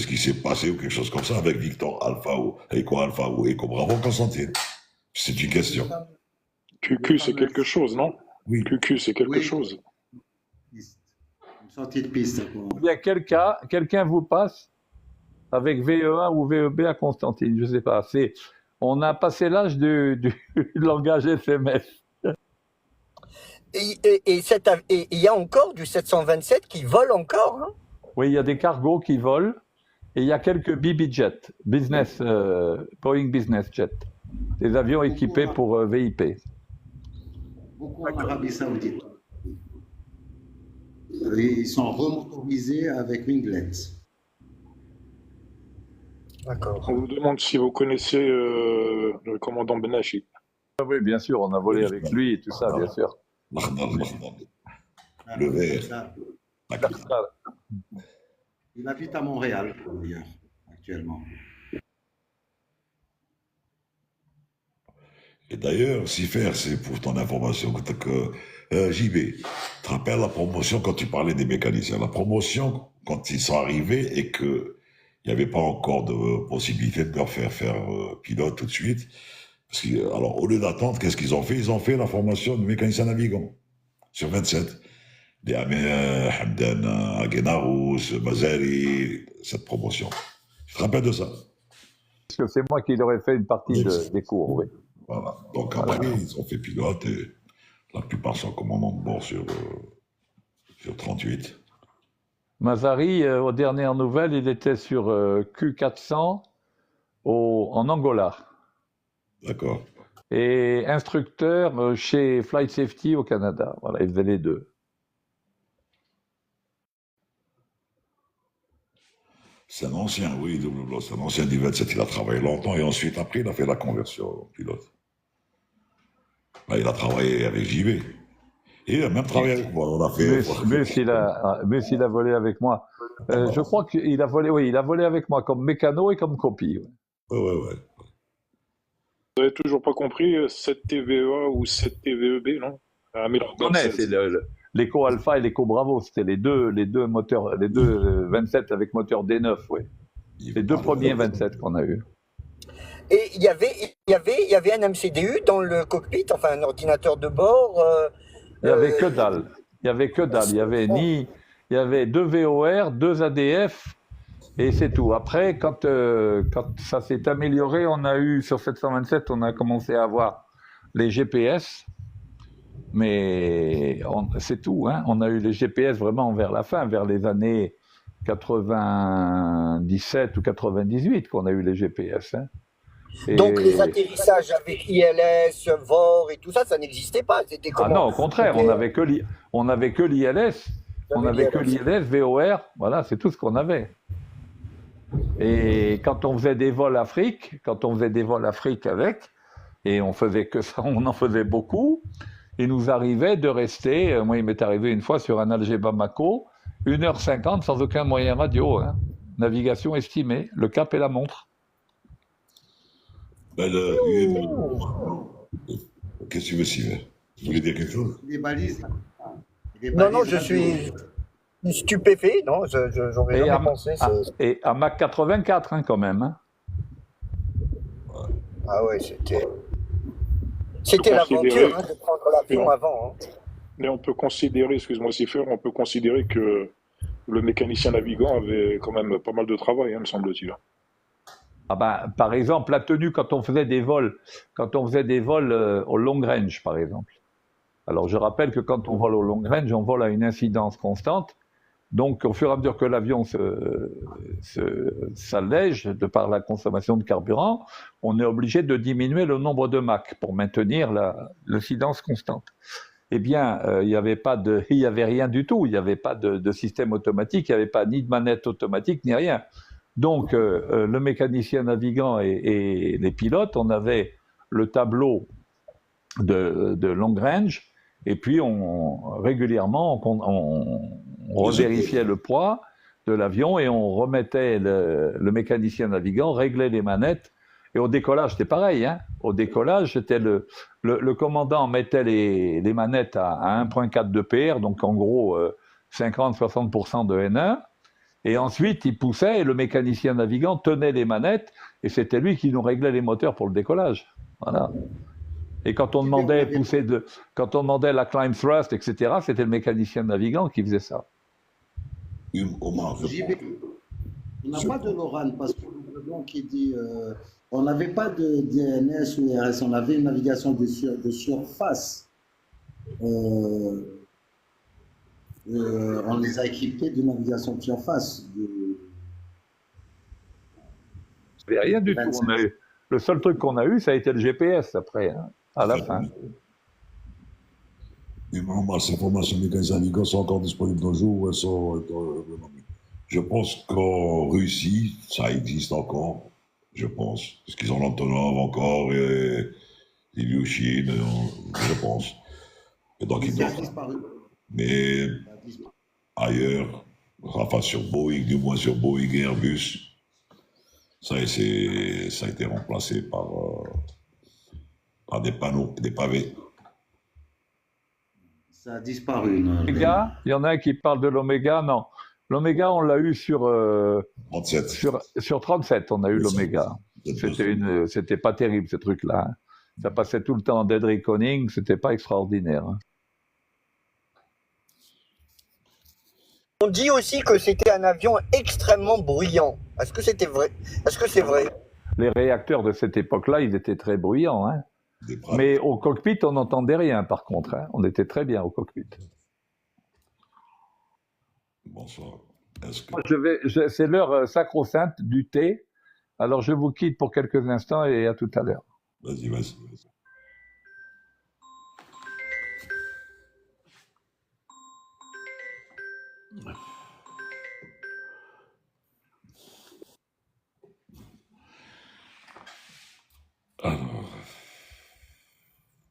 qui s'est passé ou quelque chose comme ça avec Victor Alpha ou Eco Bravo Constantine. C'est une question. QQ, c'est quelque chose, non? Oui. QQ, c'est quelque chose. Une sortie de piste. Il y a quelqu'un vous passe avec VE1 ou VEB à Constantine, je ne sais pas. On a passé l'âge du langage SMS. Et il y a encore du 727 qui vole encore, hein? Oui, il y a des cargos qui volent et il y a quelques BB-Jets, Boeing Business Jet, des avions équipés pour VIP. Beaucoup en Arabie Saoudite. Ils sont remotorisés avec Winglet. D'accord. On vous demande si vous connaissez le commandant Benachi. Ah oui, bien sûr, on a volé avec lui et tout ça, bien sûr. Le vert. D'accord. Il habite à Montréal, d'ailleurs, actuellement. Et d'ailleurs, Sifer, c'est pour ton information, JB, tu te rappelles la promotion quand tu parlais des mécaniciens, la promotion quand ils sont arrivés et qu'il n'y avait pas encore de possibilité de leur faire pilote tout de suite. Parce que, alors, au lieu d'attendre, qu'est-ce qu'ils ont fait? Ils ont fait la formation de mécanicien navigant sur 27. Des Hamdan, Aguenarous, Mazari, cette promotion. Tu te rappelles de ça? Parce que c'est moi qui leur ai fait une partie des cours, oui. Voilà. Donc après, ils ont fait pilote et la plupart sont commandants de bord sur 38. Mazari, aux dernières nouvelles, il était sur Q400 en Angola. D'accord. Et instructeur chez Flight Safety au Canada. Voilà, il faisait les deux. C'est un ancien, oui, c'est un ancien du 27. Il a travaillé longtemps et ensuite, après, il a fait la conversion au pilote. Là, il a travaillé avec JB. Et il a même travaillé avec moi. On a fait. Mais s'il a volé avec moi. Je crois qu'il a volé, oui, il a volé avec moi comme mécano et comme copie. Ouais. Vous n'avez toujours pas compris 7 TVEA ou 7 TVEB, non? C'est l'éco Alpha et l'éco Bravo, c'était les deux moteurs, les deux 27 avec moteur D9, oui. Les deux premiers 27 qu'on a eu. Et il y avait un MCDU dans le cockpit, enfin un ordinateur de bord. Il y avait que dalle. Il y avait que dalle. Il y avait 2 VOR, 2 ADF. Et c'est tout. Après, quand ça s'est amélioré, on a eu, sur 727, on a commencé à avoir les GPS. Mais c'est tout. Hein. On a eu les GPS vraiment vers la fin, vers les années 97 ou 98 qu'on a eu les GPS. Hein. Donc les atterrissages avec ILS, VOR et tout ça, ça n'existait pas. C'était comment? Ah non, au contraire, on n'avait que l'ILS. On n'avait que l'ILS, VOR, voilà, c'est tout ce qu'on avait. Et quand on faisait des vols Afrique, avec, et on faisait que ça, on en faisait beaucoup, il nous arrivait de rester, moi il m'est arrivé une fois sur un Alger Bamako, 1h50 sans aucun moyen radio, hein. Navigation estimée, le cap et la montre. Qu'est-ce que tu veux, Sylvain? Tu voulais dire quelque chose? Les balises. Non, je suis stupéfait, non, j'aurais jamais pensé. Et à Mach 84, hein, quand même. Hein. Ah ouais, c'était l'aventure, hein, de prendre l'avion avant. Hein. Mais on peut considérer, excuse-moi Sifer, on peut considérer que le mécanicien navigant avait quand même pas mal de travail, hein, me semble-t-il. Ah ben, par exemple, la tenue quand on faisait des vols au long range, par exemple. Alors, je rappelle que quand on vole au long range, on vole à une incidence constante. Donc, au fur et à mesure que l'avion s'allège de par la consommation de carburant, on est obligé de diminuer le nombre de Mach pour maintenir l'incidence constante. Eh bien, il n'y avait rien du tout. Il n'y avait pas de système automatique. Il n'y avait pas ni de manette automatique, ni rien. Donc, le mécanicien navigant et les pilotes, on avait le tableau de long range, et puis régulièrement, on revérifiait le poids de l'avion et on remettait le mécanicien navigant, réglait les manettes. Et au décollage, c'était pareil. Hein. Au décollage, c'était le commandant mettait les manettes à 1.4 de PR, donc en gros 50-60% de N1. Et ensuite, il poussait et le mécanicien navigant tenait les manettes et c'était lui qui nous réglait les moteurs pour le décollage. Voilà. Et quand on demandait quand on demandait la climb thrust, etc., c'était le mécanicien navigant qui faisait ça. On n'a pas de LORAN parce que le qui dit on n'avait pas de DNS ou RS, on avait une navigation de surface. On les a équipés de navigation de surface. Rien du tout. Le seul truc qu'on a eu, ça a été le GPS après, hein, à la fin. Et normalement, ces formations mécaniques sont encore disponibles dans le jour où elles sont. Je pense qu'en Russie, ça existe encore, je pense. Parce qu'ils ont l'Antonov encore et l'Ilyushin, je pense. Et donc, ils Ça a doivent. disparu. Mais Ça a disparu. ailleurs, enfin sur Boeing, du moins sur Boeing et Airbus, ça a été remplacé par des panneaux, des pavés. Ça a disparu, Norden. L'Oméga, il y en a un qui parle de l'Oméga, non. L'Oméga, on l'a eu sur 37. sur 37, on a eu 37. l'Oméga. C'était pas terrible, ce truc-là, hein. Ça passait tout le temps en dead reckoning, c'était pas extraordinaire, hein. On dit aussi que c'était un avion extrêmement bruyant. Est-ce que c'était vrai? Est-ce que c'est vrai? Les réacteurs de cette époque-là, ils étaient très bruyants, hein. Des Pratt. Mais au cockpit, on n'entendait rien, par contre, hein. On était très bien au cockpit. Bonsoir. Est-ce que... Moi, c'est l'heure sacro-sainte du thé. Alors, je vous quitte pour quelques instants et à tout à l'heure. Vas-y, vas-y. Alors,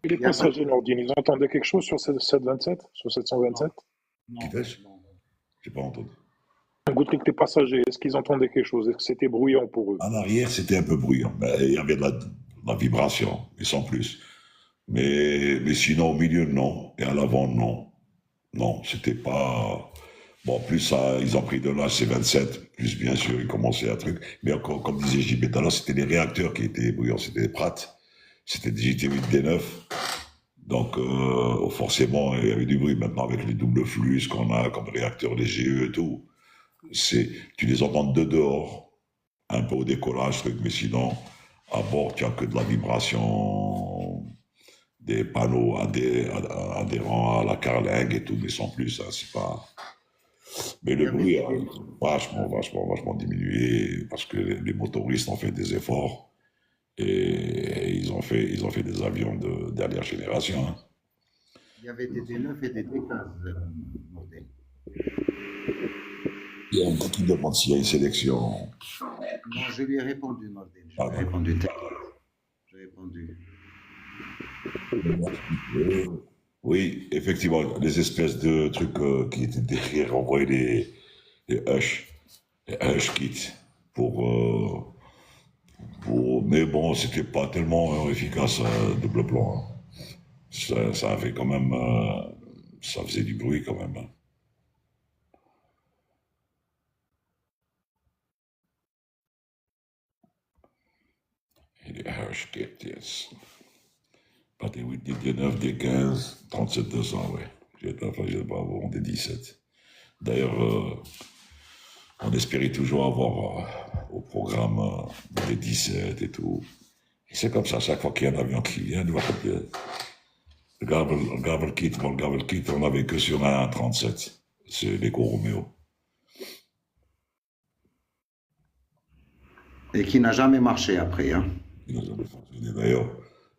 Et les passagers, Nordine, ils entendaient quelque chose sur 727, sur 727? qui pêche? J'ai pas entendu. Goutrik, les passagers, est-ce qu'ils entendaient quelque chose? Est-ce que c'était bruyant pour eux? En arrière, c'était un peu bruyant. Mais il y avait de la vibration, mais sans plus. Mais sinon, au milieu, non. Et à l'avant, non. Non, c'était pas. Bon, plus ça, ils ont pris de l'âge, c'est 27. Plus, bien sûr, ils commençaient à truc. Mais encore, comme disait JB tout à l'heure, c'était les réacteurs qui étaient bruyants. C'était des Pratt. C'était des JT8D9. Donc, forcément, il y avait du bruit. Maintenant, avec les doubles flux qu'on a comme réacteurs, les GE et tout, tu les entends de dehors, un peu au décollage, truc, mais sinon, à bord, tu n'as que de la vibration, des panneaux adhérents à la carlingue et tout, mais sans plus, hein, c'est pas. Mais le bruit a vachement diminué parce que les motoristes ont fait des efforts et ils ont fait des avions de dernière génération, hein. Il y avait des D9 et des D15, Norden. Il y a un petit qui demande s'il y a une sélection. Non, je lui ai répondu, Norden. Je Ah, lui ai répondu. J'ai répondu. Oui, effectivement, les espèces de trucs qui étaient derrière, on voyait les Hush kits mais bon, c'était pas tellement efficace double plan, hein. Ça avait quand même, ça faisait du bruit quand même, hein. Et les Hush kits, yes. Pas des 8, des 9, des 15, 37-200, ouais. J'ai pas avoir des 17. D'ailleurs, on espérait toujours avoir au programme des 17 et tout. Et c'est comme ça, chaque fois qu'il y a un avion qui vient, le Gravel Kit, on n'avait que sur un 37. C'est l'Eco Romeo. Et qui n'a jamais marché après, hein. Il n'a jamais fonctionné d'ailleurs.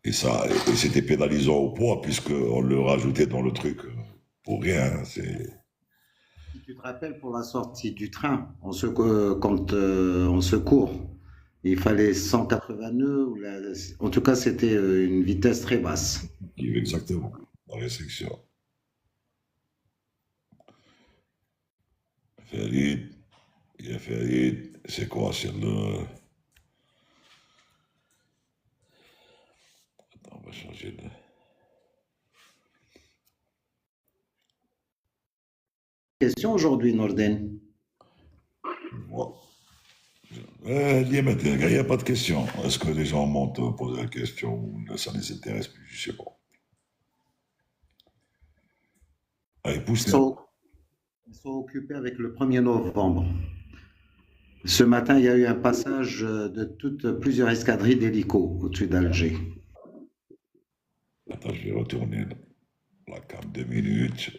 Et c'était pénalisant au poids, puisqu'on le rajoutait dans le truc pour rien, hein. Si tu te rappelles, pour la sortie du train, quand on secourt, il fallait 180 nœuds. En tout cas, c'était une vitesse très basse. Exactement, la restriction. Farid, c'est quoi? C'est le. Attends, on va changer de. Question aujourd'hui, Norden. Moi. Il n'y a pas de question. Est-ce que les gens m'ont posé la question ou ça ne les intéresse plus? Je ne sais pas. Allez, pousse-les. Ils sont occupés avec le 1er novembre. Ce matin, il y a eu un passage de plusieurs escadrilles d'hélicos au-dessus d'Alger. Attends, je vais retourner la cam 2 minutes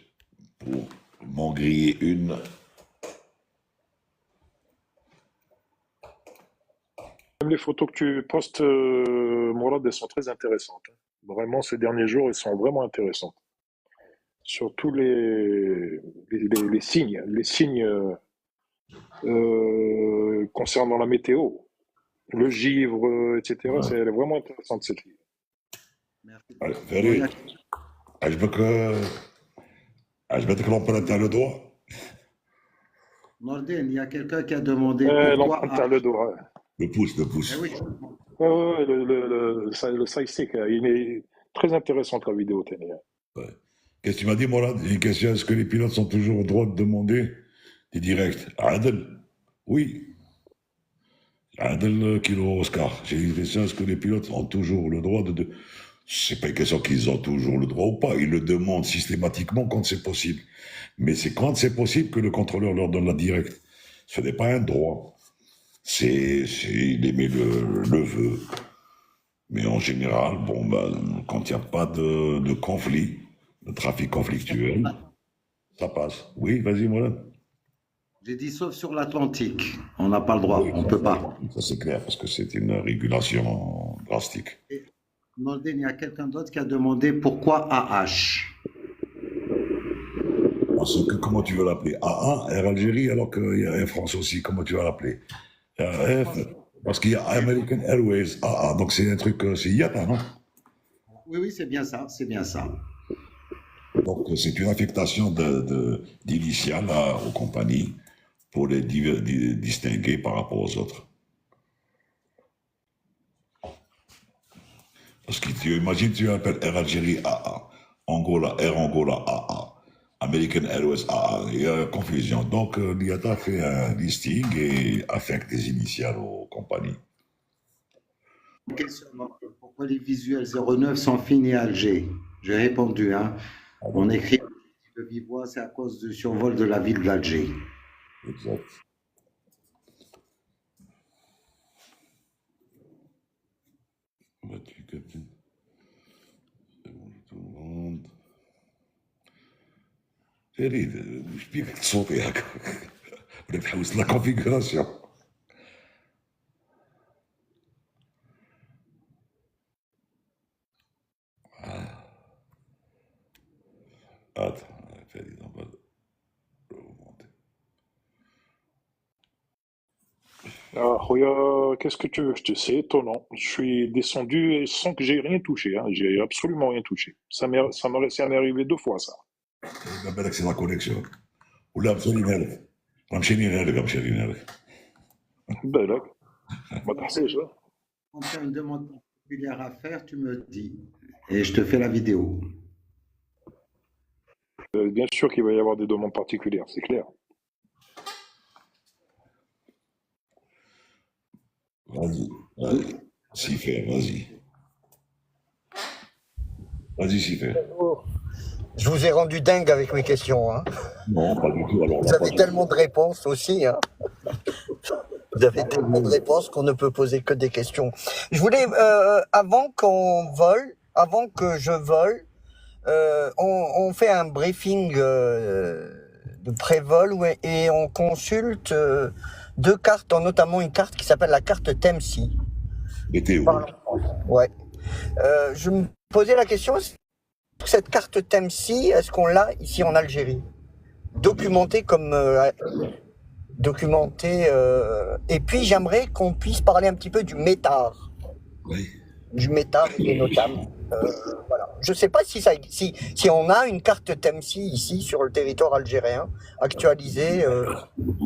pour m'en griller une. Même les photos que tu postes, Mourad, elles sont très intéressantes, hein. Vraiment, ces derniers jours, elles sont vraiment intéressantes. sur tous les signes, concernant la météo, le givre, etc. Elle est vraiment intéressante cette livre. Merci. فريد عجبتك l'empreinte à le doigt? Nordin, il y a quelqu'un qui a demandé pourquoi. L'empreinte à le doigt. Le pouce, le pouce. Eh oui. Ouais, le side-stick, il est très intéressante la vidéo, Tony. Ouais. Qu'est-ce que tu m'as dit, Morad? J'ai une question. Est-ce que les pilotes sont toujours au droit de demander des directs? Adel? Oui. Adel Kilo Oscar. J'ai une question. Est-ce que les pilotes ont toujours le droit de... C'est pas une question qu'ils ont toujours le droit ou pas. Ils le demandent systématiquement quand c'est possible. Mais c'est quand c'est possible que le contrôleur leur donne la directe. Ce n'est pas un droit. Il émet le vœu. Mais en général, bon, ben, quand il n'y a pas de conflit, de trafic conflictuel, ça passe. Oui, vas-y, Moulin. J'ai dit sauf sur l'Atlantique. On n'a pas le droit, on ne peut pas. Ça, c'est clair, parce que c'est une régulation drastique. Nordin, il y a quelqu'un d'autre qui a demandé pourquoi AH. Parce que, comment tu veux l'appeler? A1, Air Algérie, alors qu'il y a Air France aussi. Comment tu vas l'appeler? Parce qu'il y a American Airways AA. Donc c'est un truc, c'est IATA, non? Oui, c'est bien ça, c'est bien ça. Donc c'est une affectation d'initiales aux compagnies pour les distinguer par rapport aux autres. Parce que tu imagines, tu appelles Air Algérie AA, Air Angola AA, American Airways AA, il y a confusion. Donc l'IATA fait un listing et affecte des initiales aux compagnies. Question, pourquoi les visuels 09 sont finis à Alger? J'ai répondu, hein. On écrit de vive voix, c'est à cause du survol de la ville d'Alger. Exact. Vas-tu, Captain? C'est bon, tout le monde. Farid, je peux te sauter, بدك تحوس la configuration. Attends, Farid, on va le remonter. Ah, Roya, qu'est-ce que tu veux que je te sais? Étonnant. Je suis descendu sans que j'ai rien touché. Hein. J'ai absolument rien touché. Ça m'est arrivé 2 fois, ça. ما بالك c'est la connexion. ولا مشارينا لك. مشارينا لك مشارينا لك. بالك. ما تحسيش. Quand tu as une demande particulière à faire, tu me dis. Et je te fais la vidéo. Bien sûr qu'il va y avoir des demandes particulières, c'est clair. Vas-y, vas-y. Sifer, vas-y. Vas-y, Sifer. Je vous ai rendu dingue avec mes questions. Hein. Non, pas du tout. Alors, Vous avez tellement de réponses aussi. Hein. Vous avez tellement de réponses qu'on ne peut poser que des questions. Je voulais, avant que je vole, on fait un briefing de pré-vol et on consulte 2 cartes, notamment une carte qui s'appelle la carte TEMSI. Météo. Ouais. Je me posais la question, cette carte TEMSI, est-ce qu'on l'a ici en Algérie? Documentée comme... et puis j'aimerais qu'on puisse parler un petit peu du métard. Oui. Du métard et notamment. Voilà. Je ne sais pas si on a une carte TEMSI ici sur le territoire algérien, actualisée.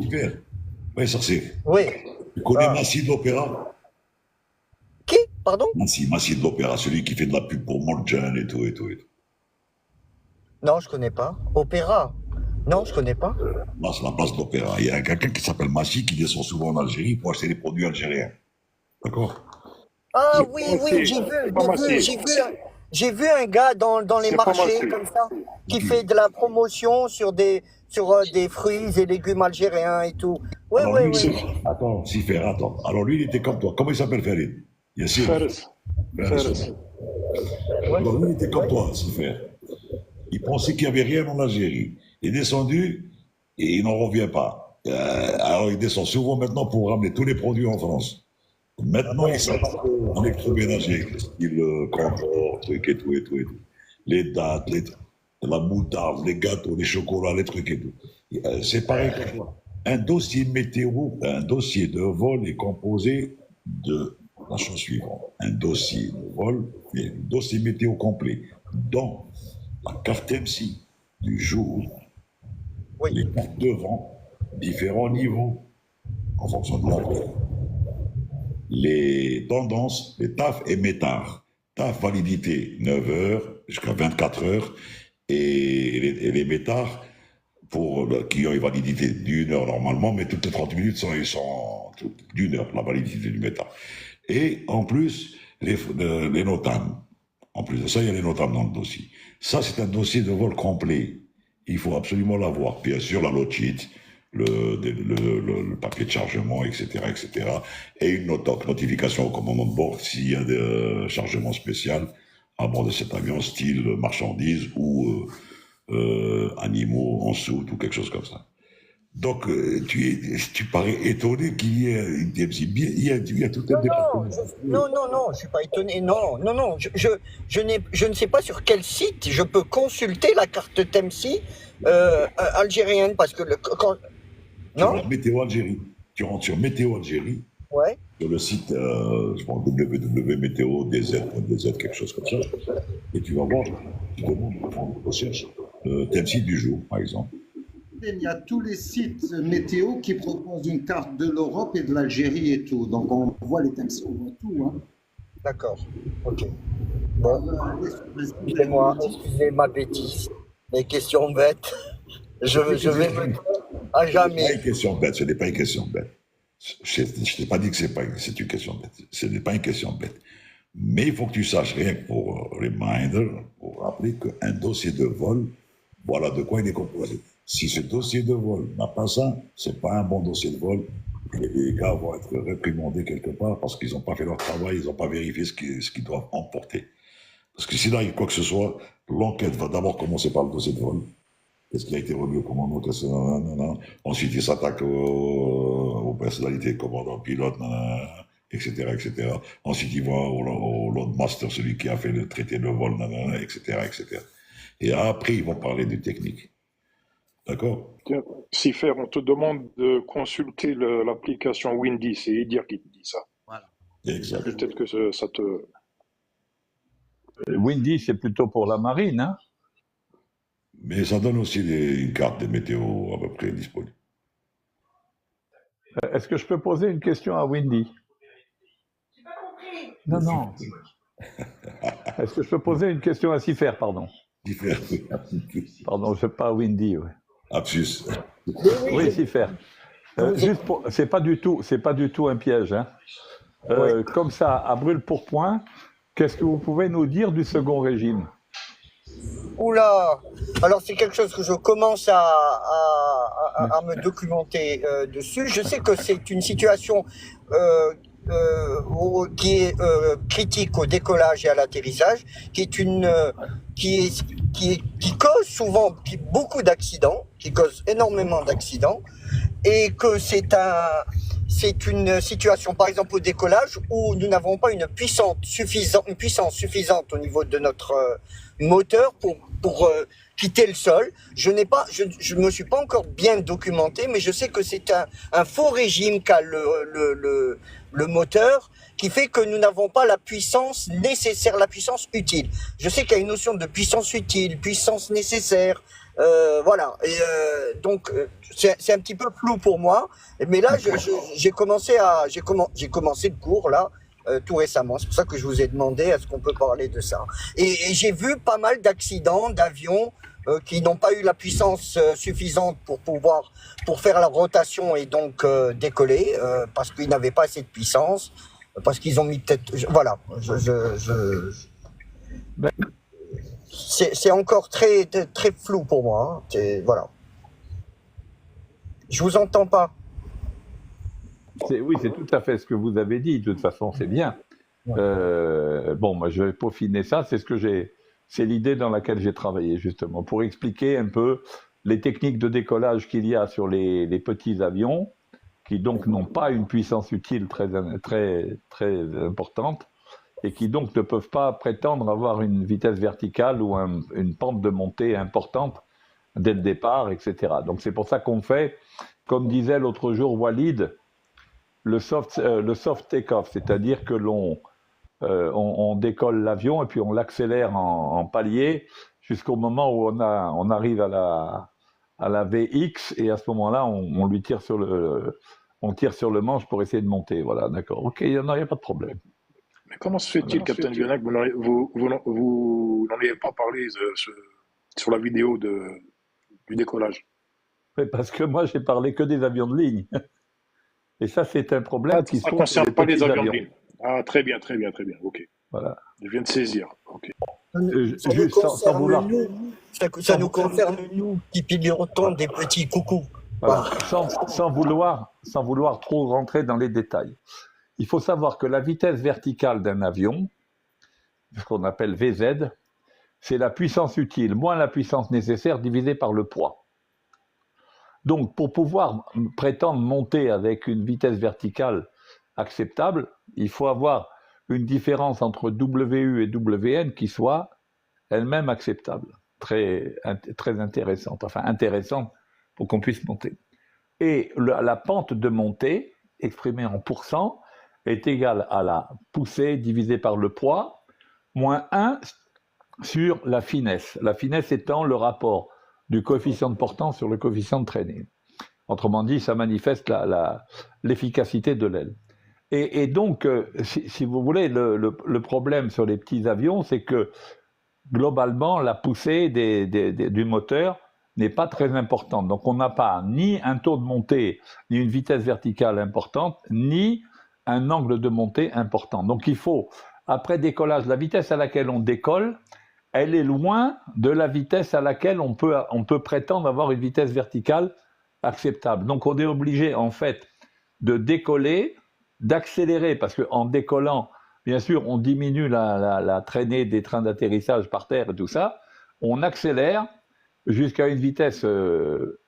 Super. Oui, ça c'est. Oui. Tu connais Massi de l'Opéra? Qui? Pardon? Massi de l'Opéra, celui qui fait de la pub pour Moljan et tout. Non, je connais pas. Opéra? Non, je connais pas. Là, c'est la place de l'Opéra. Il y a quelqu'un qui s'appelle Massi qui descend souvent en Algérie pour acheter des produits algériens. D'accord? Ah oui, j'ai vu un gars dans les marchés comme ça qui fait de la promotion sur des fruits et légumes algériens et tout. Oui. Attends, Sifer, attends. Alors lui, il était comme toi. Comment il s'appelle, Farid? Yassine. Faris. Alors lui, il était comme toi, Sifer. Il pensait qu'il n'y avait rien en Algérie. Il est descendu et il n'en revient pas. Alors il descend souvent maintenant pour ramener tous les produits en France. Maintenant, il s'appelle en électroménager, style confort, truc et tout. Les dates, la moutarde, les gâteaux, les chocolats, les trucs et tout. C'est pareil que toi. Un dossier météo, un dossier de vol est composé de la chose suivante. Un dossier de vol, et un dossier météo complet, dont la carte MC du jour, Oui. les cartes de vent, différents niveaux, en fonction de la veille, les tendances, les TAF et METAR. TAF validité 9 heures jusqu'à 24 heures et les METAR qui ont une validité d'une heure normalement, mais toutes les 30 minutes ils sont d'une heure, la validité du METAR. Et en plus, les NOTAM. En plus de ça, il y a les NOTAM dans le dossier. Ça, c'est un dossier de vol complet. Il faut absolument l'avoir. Bien sûr, la load sheet, le papier de chargement, etc., etc. Et une notification au commandant de bord s'il y a des chargements spéciaux à bord de cet avion, style marchandises ou animaux en soute ou quelque chose comme ça. Donc, tu parais étonné qu'il y ait une TMC. Il y a tout un département. Non, je suis pas étonné. Non, je ne sais pas sur quel site je peux consulter la carte TMC algérienne parce que non. Météo Algérie. Tu rentres sur Météo Algérie. Ouais. Sur le site, je pense www.météo, DZ, quelque chose comme ça. Et tu vas voir, tu demandes, tu recherches TMC du jour, par exemple. Il y a tous les sites météo qui proposent une carte de l'Europe et de l'Algérie et tout. Donc on voit les TMC, on voit tout. Hein. D'accord. Ok. Bon. Excusez ma bêtise. Les questions bêtes. Je vais me à jamais. Ce n'est pas une question bête. Ce n'est pas une question bête. Je ne t'ai pas dit que c'est une question bête. Ce n'est pas une question bête. Mais il faut que tu saches rien que pour reminder, pour rappeler qu'un dossier de vol, voilà de quoi il est composé. Si ce dossier de vol n'a pas ça, c'est pas un bon dossier de vol. Et les gars vont être réprimandés quelque part parce qu'ils n'ont pas fait leur travail, ils n'ont pas vérifié ce qu'ils doivent emporter. Parce que si là, il y a quoi que ce soit, l'enquête va d'abord commencer par le dossier de vol. Qu'est-ce qui a été remis au commandant? Ensuite, il s'attaque aux personnalités, commandant, pilote, etc., etc. Ensuite, il va au loadmaster, celui qui a fait le traité de vol, etc., etc. Et après, ils vont parler du technique. D'accord? Sifer, on te demande de consulter l'application Windy, c'est Edir qui te dit ça. Voilà. Exact. Peut-être que ça te... Windy, c'est plutôt pour la marine, hein? Mais ça donne aussi une carte des météos à peu près disponible. Est-ce que je peux poser une question à Windy? J'ai pas compris. Non. Est-ce que je peux poser une question à Sifer, pardon? Sifer. Pardon, je sais pas Windy, ouais. Absus. Oui, Sifer. Juste c'est pas du tout un piège, hein. Comme ça, à brûle-pourpoint, qu'est-ce que vous pouvez nous dire du second régime? Oula. Alors c'est quelque chose que je commence à me documenter dessus. Je sais que c'est une situation qui est critique au décollage et à l'atterrissage, qui cause souvent beaucoup d'accidents, qui cause énormément d'accidents, et que c'est une situation, par exemple au décollage, où nous n'avons pas une puissance suffisante au niveau de notre moteur pour quitter le sol. Je me suis pas encore bien documenté, mais je sais que c'est un faux régime qu'a le moteur, qui fait que nous n'avons pas la puissance nécessaire, la puissance utile. Je sais qu'il y a une notion de puissance utile, puissance nécessaire, voilà. Et donc c'est un petit peu flou pour moi. Mais là, j'ai commencé le cours là. Tout récemment, c'est pour ça que je vous ai demandé est-ce qu'on peut parler de ça. Et j'ai vu pas mal d'accidents d'avions qui n'ont pas eu la puissance suffisante pour faire la rotation et donc décoller parce qu'ils n'avaient pas assez de puissance, parce qu'ils ont mis peut-être, voilà. C'est encore très très flou pour moi. Hein. Voilà. Je vous entends pas. Oui, c'est tout à fait ce que vous avez dit. De toute façon, c'est bien. Bon, moi, je vais peaufiner ça. C'est l'idée dans laquelle j'ai travaillé, justement, pour expliquer un peu les techniques de décollage qu'il y a sur les petits avions, qui donc n'ont pas une puissance utile très, très, très importante, et qui donc ne peuvent pas prétendre avoir une vitesse verticale ou une pente de montée importante dès le départ, etc. Donc c'est pour ça qu'on fait, comme disait l'autre jour Walid, le soft take-off, c'est-à-dire que on décolle l'avion et puis on l'accélère en palier jusqu'au moment où on arrive à la VX, et à ce moment-là, on lui tire sur le manche pour essayer de monter. Voilà, d'accord. Ok, il n'y a pas de problème. Mais comment se fait-il, Captain Viana, que vous n'en ayez pas parlé sur la vidéo du décollage? Parce que moi, j'ai parlé que des avions de ligne. Et ça, c'est un problème qui se Ça ne pose sur concerne pas les petits avions de ligne. Ah, très bien, ok. Voilà. Je viens de saisir. Ok. Ça Juste nous sans vouloir. concerne nous, ça nous concerne nous, qui pilotons des petits coucous. Voilà. Sans vouloir trop rentrer dans les détails. Il faut savoir que la vitesse verticale d'un avion, ce qu'on appelle VZ, c'est la puissance utile moins la puissance nécessaire divisée par le poids. Donc, pour pouvoir prétendre monter avec une vitesse verticale acceptable, il faut avoir une différence entre WU et WN qui soit elle-même acceptable, très intéressante, enfin intéressante pour qu'on puisse monter. Et la pente de montée, exprimée en pourcent, est égale à la poussée divisée par le poids, moins 1 sur la finesse. La finesse étant le rapport du coefficient de portance sur le coefficient de traînée. Autrement dit, ça manifeste l'efficacité de l'aile. Et donc, si vous voulez, le problème sur les petits avions, c'est que globalement, la poussée du moteur n'est pas très importante. Donc, on n'a pas ni un taux de montée, ni une vitesse verticale importante, ni un angle de montée important. Donc, il faut, après décollage, la vitesse à laquelle on décolle, elle est loin de la vitesse à laquelle on peut prétendre avoir une vitesse verticale acceptable. Donc, on est obligé, en fait, de décoller, d'accélérer, parce qu'en décollant, bien sûr, on diminue la traînée des trains d'atterrissage par terre et tout ça. On accélère jusqu'à une vitesse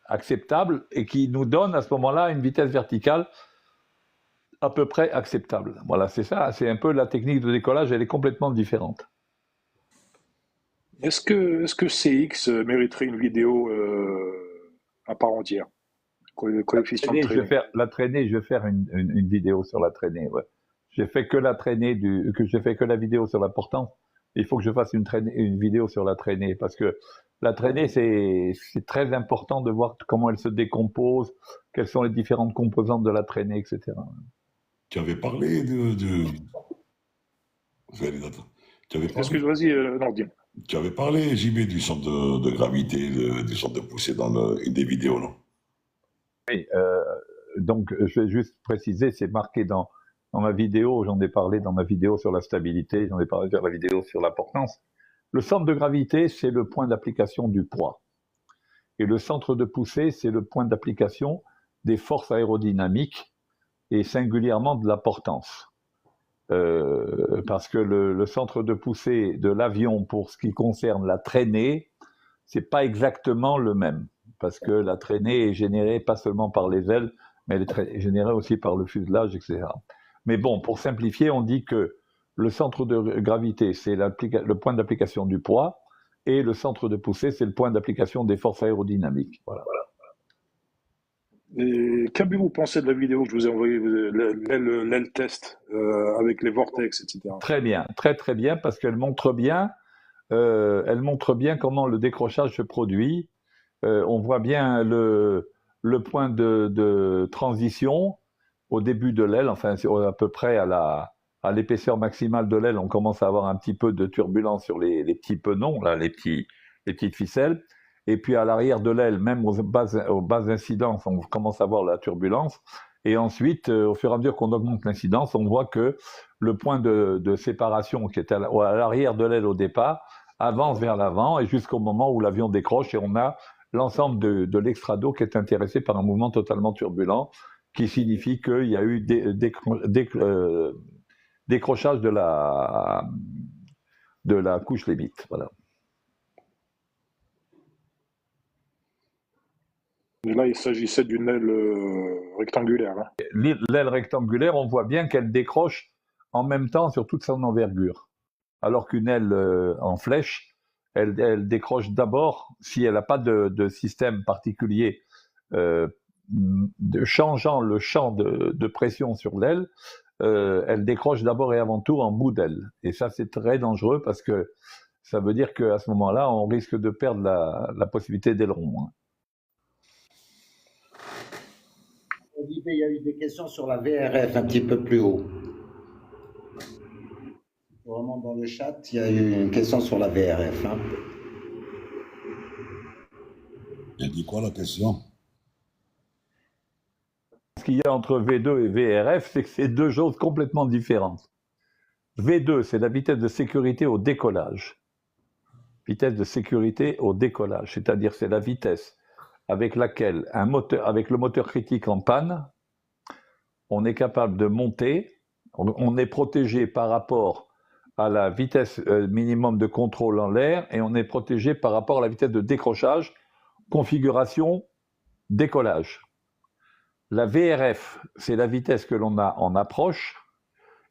acceptable et qui nous donne à ce moment-là une vitesse verticale à peu près acceptable. Voilà, c'est ça. C'est un peu la technique de décollage, elle est complètement différente. Est-ce que CX mériterait une vidéo à part entière? Coefficient de traînée. La traînée, je vais faire une vidéo sur la traînée. Ouais. J'ai fait que la traînée j'ai fait que la vidéo sur la portance. Il faut que je fasse une vidéo sur la traînée parce que la traînée, c'est très important de voir comment elle se décompose, quelles sont les différentes composantes de la traînée, etc. Tu avais parlé Vas-y, Nordine. Tu avais parlé, JB, du centre de gravité, du centre de poussée dans une des vidéos, non? Oui, donc je vais juste préciser, c'est marqué dans ma vidéo, j'en ai parlé dans ma vidéo sur la stabilité, j'en ai parlé dans la vidéo sur la portance. Le centre de gravité, c'est le point d'application du poids. Et le centre de poussée, c'est le point d'application des forces aérodynamiques et singulièrement de la portance. Parce que le centre de poussée de l'avion, pour ce qui concerne la traînée, c'est pas exactement le même. Parce que la traînée est générée pas seulement par les ailes, mais elle est générée aussi par le fuselage, etc. Mais bon, pour simplifier, on dit que le centre de gravité, c'est le point d'application du poids, et le centre de poussée, c'est le point d'application des forces aérodynamiques. Voilà. Qu'avez-vous pensé de la vidéo que je vous ai envoyée, l'aile test, avec les vortex, etc. Très bien, très très bien, parce qu'elle montre bien comment le décrochage se produit. On voit bien le point de transition au début de l'aile, enfin à peu près à l'épaisseur maximale de l'aile, on commence à avoir un petit peu de turbulence sur les petits penons, là, les petites ficelles. Et puis à l'arrière de l'aile, même aux bases d'incidence, on commence à voir la turbulence. Et ensuite, au fur et à mesure qu'on augmente l'incidence, on voit que le point de séparation qui est à l'arrière de l'aile au départ avance vers l'avant et jusqu'au moment où l'avion décroche et on a l'ensemble de l'extrado qui est intéressé par un mouvement totalement turbulent qui signifie qu'il y a eu décrochage de la couche limite. Voilà. Et là, il s'agissait d'une aile rectangulaire. Hein. L'aile rectangulaire, on voit bien qu'elle décroche en même temps sur toute son envergure. Alors qu'une aile en flèche, elle décroche d'abord, si elle n'a pas de système particulier changeant le champ de pression sur l'aile, elle décroche d'abord et avant tout en bout d'aile. Et ça, c'est très dangereux parce que ça veut dire qu'à ce moment-là, on risque de perdre la possibilité d'aileron. Olivier, il y a eu des questions sur la VRF un petit peu plus haut. Vraiment dans le chat, il y a eu une question sur la VRF. Hein. Il a dit quoi la question? Ce qu'il y a entre V2 et VRF, c'est que c'est deux choses complètement différentes. V2, c'est la vitesse de sécurité au décollage. Vitesse de sécurité au décollage, c'est-à-dire c'est la vitesse avec laquelle avec le moteur critique en panne, on est capable de monter, on est protégé par rapport à la vitesse minimum de contrôle en l'air et on est protégé par rapport à la vitesse de décrochage, configuration, décollage. La VRF, c'est la vitesse que l'on a en approche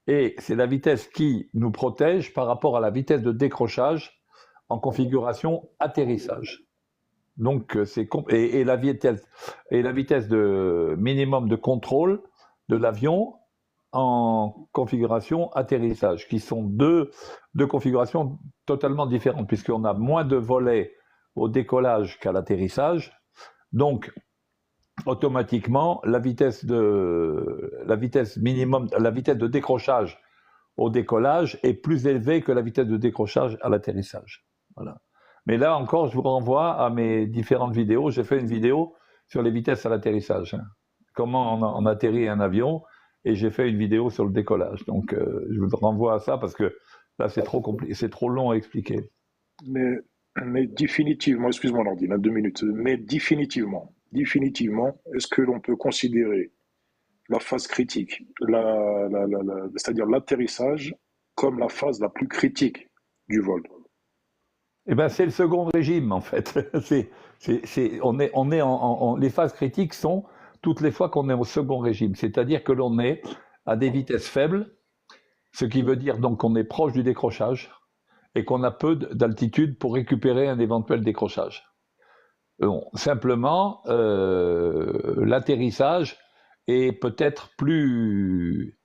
et c'est la vitesse qui nous protège par rapport à la vitesse de décrochage en configuration atterrissage. Donc, et la vitesse de minimum de contrôle de l'avion en configuration atterrissage, qui sont deux configurations totalement différentes, puisqu'on a moins de volets au décollage qu'à l'atterrissage. Donc, automatiquement, la vitesse de décrochage au décollage est plus élevée que la vitesse de décrochage à l'atterrissage. Voilà. Mais là encore, je vous renvoie à mes différentes vidéos. J'ai fait une vidéo sur les vitesses à l'atterrissage. Comment on atterrit un avion, et j'ai fait une vidéo sur le décollage. Donc, je vous renvoie à ça parce que là, c'est trop compliqué, c'est trop long à expliquer. Mais définitivement, excuse-moi Nordine, 2 minutes, mais définitivement, est-ce que l'on peut considérer la phase critique, c'est-à-dire l'atterrissage, comme la phase la plus critique du vol? Eh ben, c'est le second régime, en fait. Les phases critiques sont toutes les fois qu'on est au second régime, c'est-à-dire que l'on est à des vitesses faibles, ce qui veut dire donc qu'on est proche du décrochage et qu'on a peu d'altitude pour récupérer un éventuel décrochage. Simplement, l'atterrissage est peut-être plus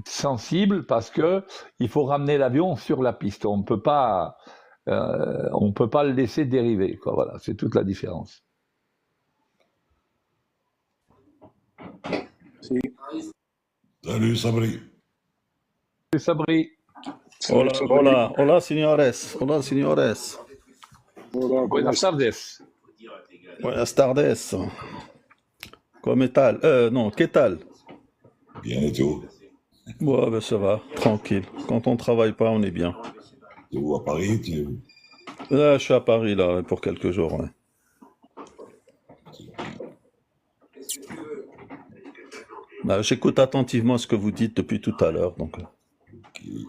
sensible parce que il faut ramener l'avion sur la piste. On ne peut pas le laisser dériver, quoi. Voilà, c'est toute la différence. Salut Sabri. Salut Sabri. Hola, señores. Hola, señores. Buenas tardes. Buenas tardes. ¿Cómo tal? Non, ¿qué tal? Bien et tout. Ouais, ben ça va, tranquille. Quand on travaille pas, on est bien. Tu es où à Paris? Là, je suis à Paris, là, pour quelques jours. Ouais. Bah, j'écoute attentivement ce que vous dites depuis tout à l'heure. Donc. J'ai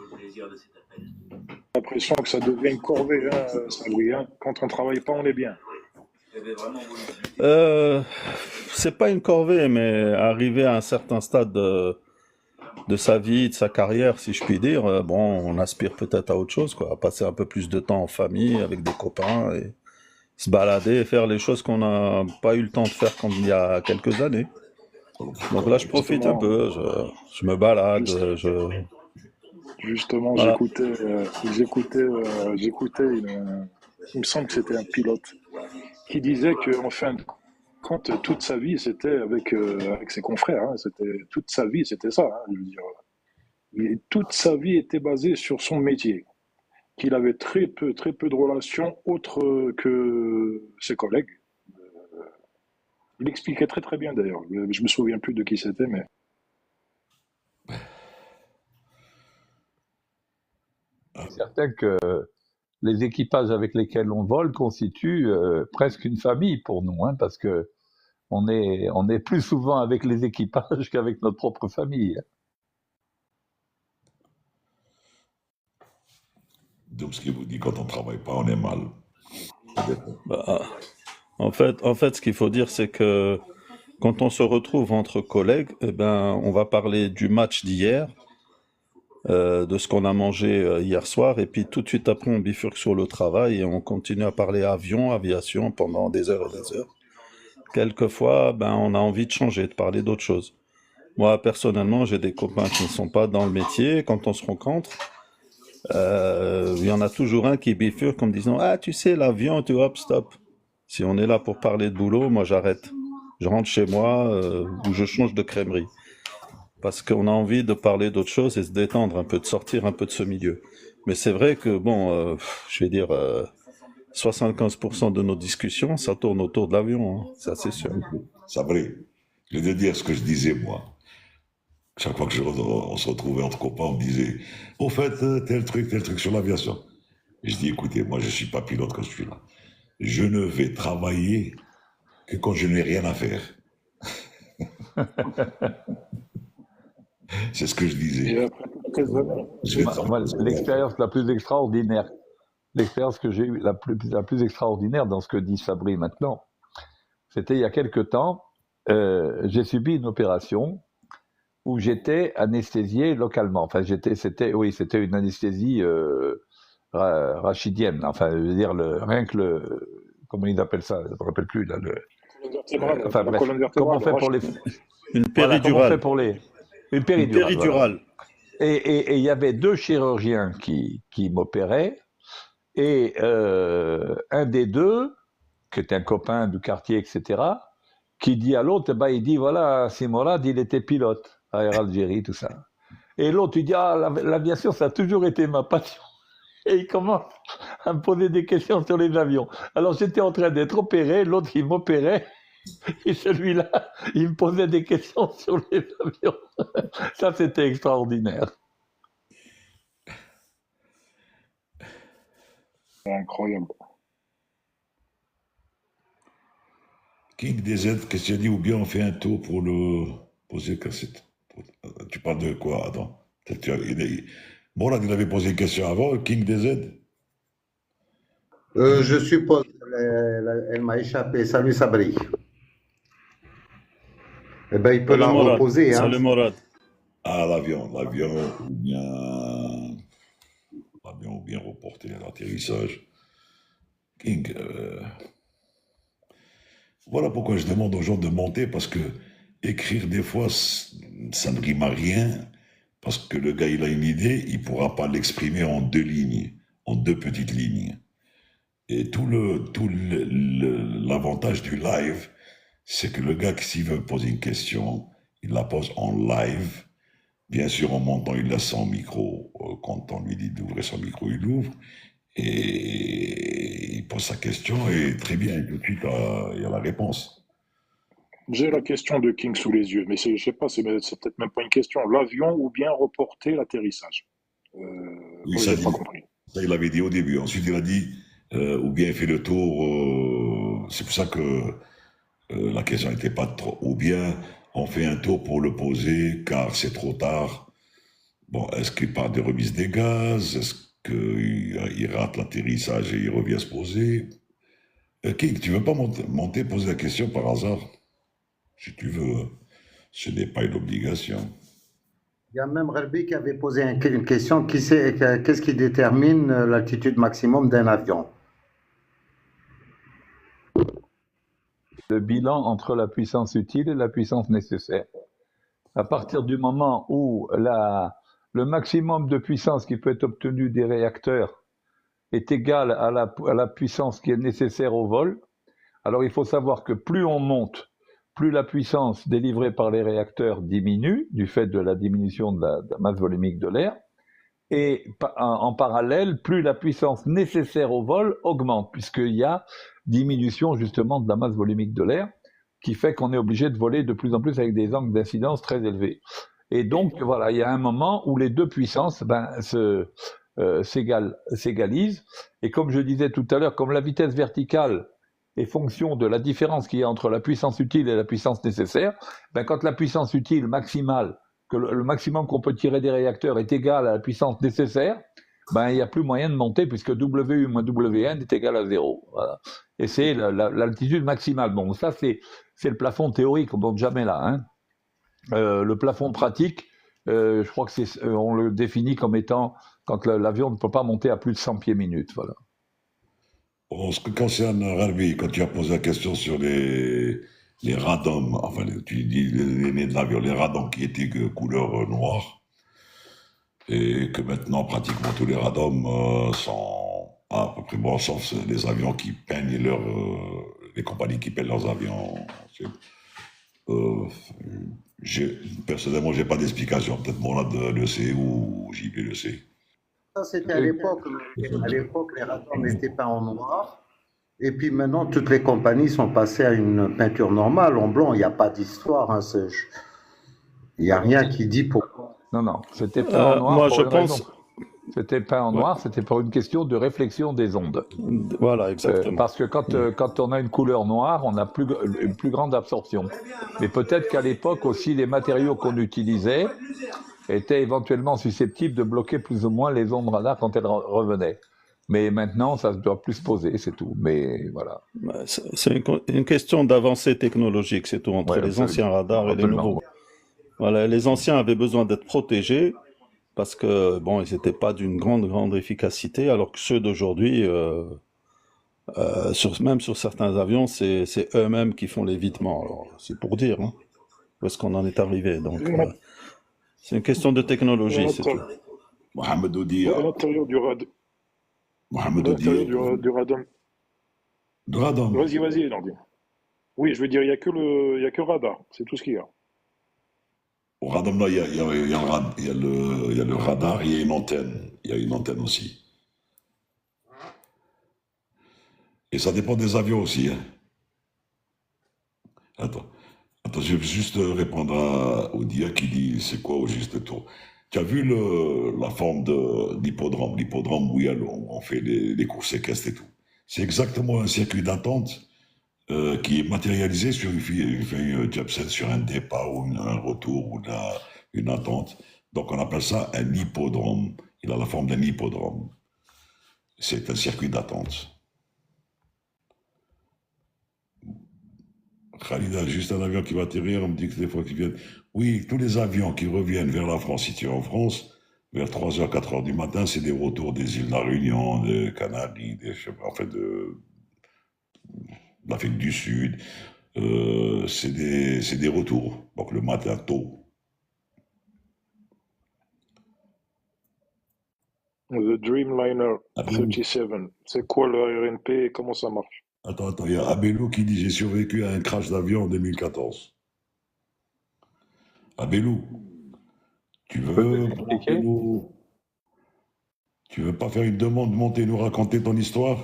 l'impression que ça devient une corvée, hein, Sabri, hein. Quand on ne travaille pas, on est bien. C'est pas une corvée, mais arriver à un certain stade de sa vie, de sa carrière, si je puis dire, bon, on aspire peut-être à autre chose, quoi, à passer un peu plus de temps en famille, avec des copains, et se balader et faire les choses qu'on n'a pas eu le temps de faire quand il y a quelques années. Donc là, je profite un peu, je me balade, Justement, voilà. j'écoutais il me semble que c'était un pilote qui disait qu'en fin de compte, toute sa vie, c'était avec ses confrères. Hein, toute sa vie, c'était ça. Hein, je veux dire. Toute sa vie était basée sur son métier. Qu'il avait très peu de relations autres que ses collègues. Il expliquait très très bien d'ailleurs. Je me souviens plus de qui c'était, mais... C'est certain que les équipages avec lesquels on vole constituent presque une famille pour nous, hein, parce que on est plus souvent avec les équipages qu'avec notre propre famille. Donc ce qui vous dit, quand on ne travaille pas, on est mal. Bah, en fait, ce qu'il faut dire, c'est que quand on se retrouve entre collègues, eh ben, on va parler du match d'hier, de ce qu'on a mangé hier soir, et puis tout de suite après, on bifurque sur le travail et on continue à parler avion, aviation pendant des heures et des heures. Quelquefois, ben, on a envie de changer, de parler d'autre chose. Moi, personnellement, j'ai des copains qui ne sont pas dans le métier. Quand on se rencontre, il y en a toujours un qui bifurque en me disant « Ah, tu sais, l'avion, tu hop, stop. Si on est là pour parler de boulot, moi, j'arrête. Je rentre chez moi ou je change de crèmerie. » Parce qu'on a envie de parler d'autre chose et se détendre un peu, de sortir un peu de ce milieu. Mais c'est vrai que, bon, je vais dire, 75% de nos discussions, ça tourne autour de l'avion, hein. Ça c'est sûr. C'est vrai. Je vais te dire ce que je disais, moi. Chaque fois que on se retrouvait entre copains, on me disait « Au fait, tel truc sur l'aviation. » Et je dis « Écoutez, moi, je ne suis pas pilote quand je suis là. Je ne vais travailler que quand je n'ai rien à faire. » C'est ce que je disais. Et après toutes ces années, L'expérience la plus extraordinaire, l'expérience que j'ai eue la plus extraordinaire dans ce que dit Sabri maintenant, c'était il y a quelque temps, j'ai subi une opération où j'étais anesthésié localement. Enfin, c'était une anesthésie rachidienne. Enfin, je veux dire, rien que comment ils appellent ça, je ne me rappelle plus là. Enfin bref, comment on fait pour les une péridurale. Comment on fait pour les une péridurale. Péridurale. Voilà. Et il y avait 2 chirurgiens qui m'opéraient, et un des 2, qui était un copain du quartier, etc., qui dit à l'autre, bah, il dit, voilà, Simorad, il était pilote à Air Algérie, tout ça. Et l'autre, il dit, ah, l'aviation, ça a toujours été ma passion. Et il commence à me poser des questions sur les avions. Alors, j'étais en train d'être opéré, l'autre, il m'opérait, et celui-là, il me posait des questions sur les avions. Ça, c'était extraordinaire. c'est incroyable. King DZ, qu'est-ce que tu as dit? Ou bien on fait un tour pour le poser cassette. Tu parles de quoi? Attends. Morad, il avait posé une question avant, King DZ. Je suppose, elle m'a échappé. Salut Sabri. Eh ben, il peut la reposer. Hein. Salut Morad. Ah, l'avion ou bien reporter l'atterrissage. King, voilà pourquoi je demande aux gens de monter, parce que écrire des fois, ça ne rime à rien, parce que le gars, il a une idée, il ne pourra pas l'exprimer en 2 lignes, en 2 petites lignes. Et tout l'avantage du live, c'est que le gars, s'il veut poser une question, il la pose en live. Bien sûr, en montant, il laisse son micro. Quand on lui dit d'ouvrir son micro, il l'ouvre. Et il pose sa question, et très bien, tout de suite, il y a la réponse. J'ai la question de King sous les yeux, mais je ne sais pas, c'est peut-être même pas une question. L'avion ou bien reporter l'atterrissage? Oui, ça, pas compris. Ça, il l'avait dit au début. Ensuite, il a dit, ou bien il fait le tour. C'est pour ça que la question n'était pas trop. Ou bien on fait un tour pour le poser, car c'est trop tard. Bon, est-ce qu'il parle des remises des gaz? Est-ce qu'il rate l'atterrissage et il revient se poser? King, tu veux pas monter, poser la question par hasard? Si tu veux, ce n'est pas une obligation. Il y a même Rerbi qui avait posé une question. Qu'est-ce qui détermine l'altitude maximum d'un avion? Le bilan entre la puissance utile et la puissance nécessaire. À partir du moment où le maximum de puissance qui peut être obtenu des réacteurs est égal à la puissance qui est nécessaire au vol, alors il faut savoir que plus on monte, plus la puissance délivrée par les réacteurs diminue, du fait de la diminution de la masse volumique de l'air, et en parallèle, plus la puissance nécessaire au vol augmente, puisqu'il y a diminution justement de la masse volumique de l'air, qui fait qu'on est obligé de voler de plus en plus avec des angles d'incidence très élevés. Et donc, voilà, il y a un moment où les 2 puissances s'égalisent, et comme je disais tout à l'heure, comme la vitesse verticale est fonction de la différence qu'il y a entre la puissance utile et la puissance nécessaire, quand la puissance utile maximale, que le maximum qu'on peut tirer des réacteurs est égal à la puissance nécessaire, ben, il n'y a plus moyen de monter puisque WU moins WN est égal à 0. Voilà. Et c'est l'altitude maximale. Bon, ça, c'est le plafond théorique, on ne monte jamais là. Hein. Le plafond pratique, je crois que on le définit comme étant quand l'avion ne peut pas monter à plus de 100 pieds minutes. Voilà. En ce qui concerne Ralbi, quand tu as posé la question sur les radars, enfin, tu dis les nez de l'avion, les radars qui étaient couleur noire, et que maintenant, pratiquement tous les radars sont à peu près bons, sauf les avions qui peignent les compagnies qui peignent leurs avions. Personnellement, j'ai pas d'explication. Peut-être Mourad le sait ou JP le sait. Ça, c'était à l'époque. À l'époque, les radars n'étaient pas en noir. Et puis maintenant, toutes les compagnies sont passées à une peinture normale, en blanc. Il n'y a pas d'histoire. Hein, il n'y a rien qui dit pourquoi. Non, c'était peint en noir. Moi, pour je une pense. raison. C'était peint en noir, c'était pour une question de réflexion des ondes. Voilà, exactement. Parce que quand on a une couleur noire, on a une plus grande absorption. Mais peut-être qu'à l'époque aussi, les matériaux qu'on utilisait étaient éventuellement susceptibles de bloquer plus ou moins les ondes radar quand elles revenaient. Mais maintenant, ça ne doit plus se poser, c'est tout. Mais voilà. C'est une question d'avancée technologique, c'est tout, entre les anciens radars et les nouveaux. Voilà, les anciens avaient besoin d'être protégés parce que, bon, ils n'étaient pas d'une grande efficacité, alors que ceux d'aujourd'hui, même sur certains avions, c'est eux-mêmes qui font l'évitement. Alors, c'est pour dire, hein, où est-ce qu'on en est arrivé. Donc, c'est une question de technologie, c'est tout. Mohamed Oudi. À l'intérieur du radar. Mohamed Oudi. Du radar. Du radar. Vas-y, Nordine. Oui, je veux dire, il n'y a que le radar, c'est tout ce qu'il y a. Au radar, là, il y a le radar, il y a une antenne. Il y a une antenne aussi. Et ça dépend des avions aussi. Hein. Attends, je vais juste répondre à Odia qui dit c'est quoi au juste tour. Tu as vu la forme de l'hippodrome où on fait les courses équestres et tout. C'est exactement un circuit d'attente qui est matérialisé sur sur un départ ou un retour ou une attente. Donc on appelle ça un hippodrome. Il a la forme d'un hippodrome. C'est un circuit d'attente. Khalida, juste un avion qui va atterrir, on me dit que des fois qu'ils viennent. Oui, tous les avions qui reviennent vers la France, si tu es en France, vers 3h, 4h du matin, c'est des retours des îles de la Réunion, des Canaries, de l'Afrique du Sud. C'est des retours. Donc le matin tôt. The Dreamliner 37, c'est quoi le RNP et comment ça marche? Attends, il y a Abelou qui dit « J'ai survécu à un crash d'avion en 2014 ». Abelou, tu veux pas faire une demande, monter nous raconter ton histoire?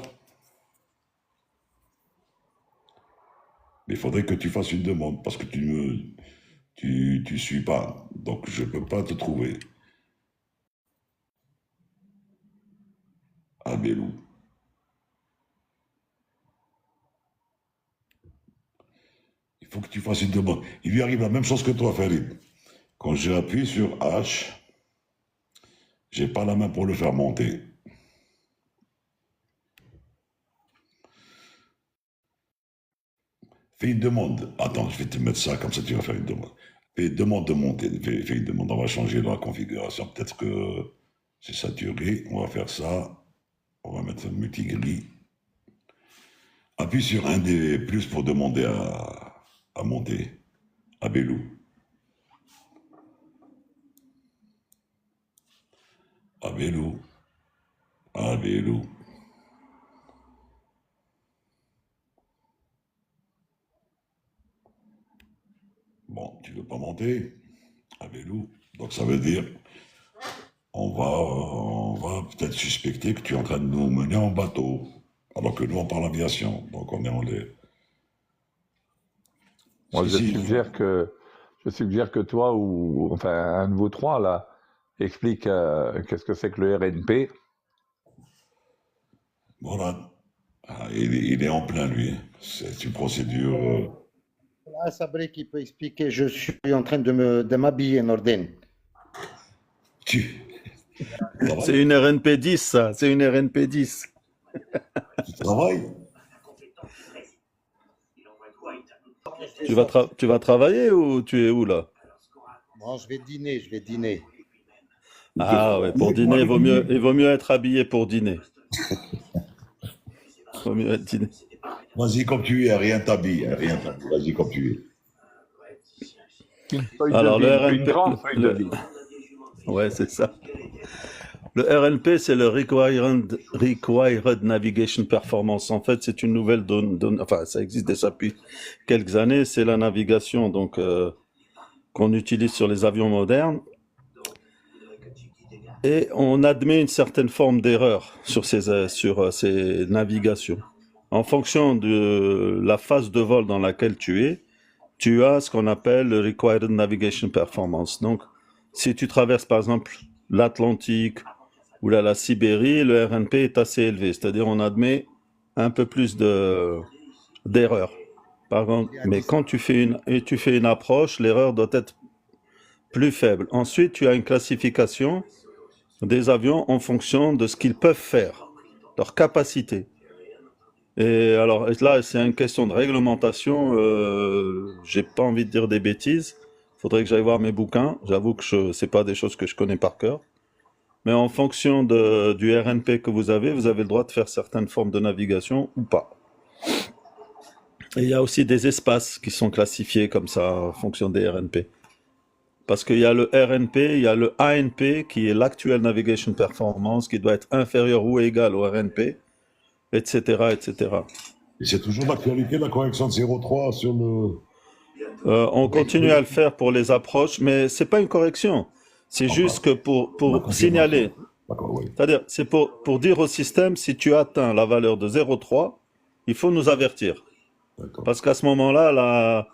Mais il faudrait que tu fasses une demande parce que tu suis pas, donc je peux pas te trouver. Abelou. Il faut que tu fasses une demande. Il lui arrive la même chose que toi, Farid. Quand j'appuie sur H, j'ai pas la main pour le faire monter. Fais une demande. Attends, je vais te mettre ça, comme ça tu vas faire une demande. Fais une demande de monter. Fais une demande. On va changer la configuration. Peut-être que c'est saturé. On va faire ça. On va mettre un multigris. Appuie sur un des plus pour demander à monter. Abelou. Abelou. Abelou. Bon, tu veux pas monter? Abelou. Donc ça veut dire, on va peut-être suspecter que tu es en train de nous mener en bateau. Alors que nous, on parle aviation. Donc on est en l'air. Moi, je suggère que toi ou enfin un de vous trois là explique qu'est-ce que c'est que le RNP. Voilà. Il est en plein, lui. C'est une procédure. Là, Sabri qui peut expliquer. Je suis en train de m'habiller, Nordine. C'est une RNP 10, ça. C'est une RNP 10. Tu travailles? Tu vas travailler ou tu es où là? Bon, je vais dîner, je vais dîner. Ah ouais, pour dîner, il vaut mieux être habillé pour dîner. Il vaut mieux être dîner. Vas-y comme tu es, rien t'habille, rien t'habille. Vas-y comme tu es. Une feuille Alors de le vie, une RNP, grande feuille de vie. ouais, c'est ça. Le RNP, c'est le Required Navigation Performance. En fait, c'est une nouvelle donne, enfin, ça existe déjà depuis quelques années. C'est la navigation donc qu'on utilise sur les avions modernes. Et on admet une certaine forme d'erreur sur ces navigations. En fonction de la phase de vol dans laquelle tu as ce qu'on appelle le Required Navigation Performance. Donc, si tu traverses par exemple l'Atlantique ou la Sibérie, le RNP est assez élevé. C'est-à-dire on admet un peu plus d'erreurs. Par contre, mais quand tu fais une approche, l'erreur doit être plus faible. Ensuite, tu as une classification des avions en fonction de ce qu'ils peuvent faire, leur capacité. Et alors là, c'est une question de réglementation. J'ai pas envie de dire des bêtises. Faudrait que j'aille voir mes bouquins. J'avoue que c'est pas des choses que je connais par cœur. Mais en fonction du RNP que vous avez le droit de faire certaines formes de navigation ou pas. Et il y a aussi des espaces qui sont classifiés comme ça en fonction des RNP. Parce qu'il y a le RNP, il y a le ANP qui est l'Actual Navigation Performance qui doit être inférieur ou égal au RNP, etc., etc. Et c'est toujours d'actualité la correction de 0,3 sur le... On continue à le faire pour les approches, mais c'est pas une correction. C'est juste que pour signaler. D'accord, oui. C'est-à-dire, c'est pour dire au système, si tu atteins la valeur de 0,3, il faut nous avertir. D'accord. Parce qu'à ce moment-là,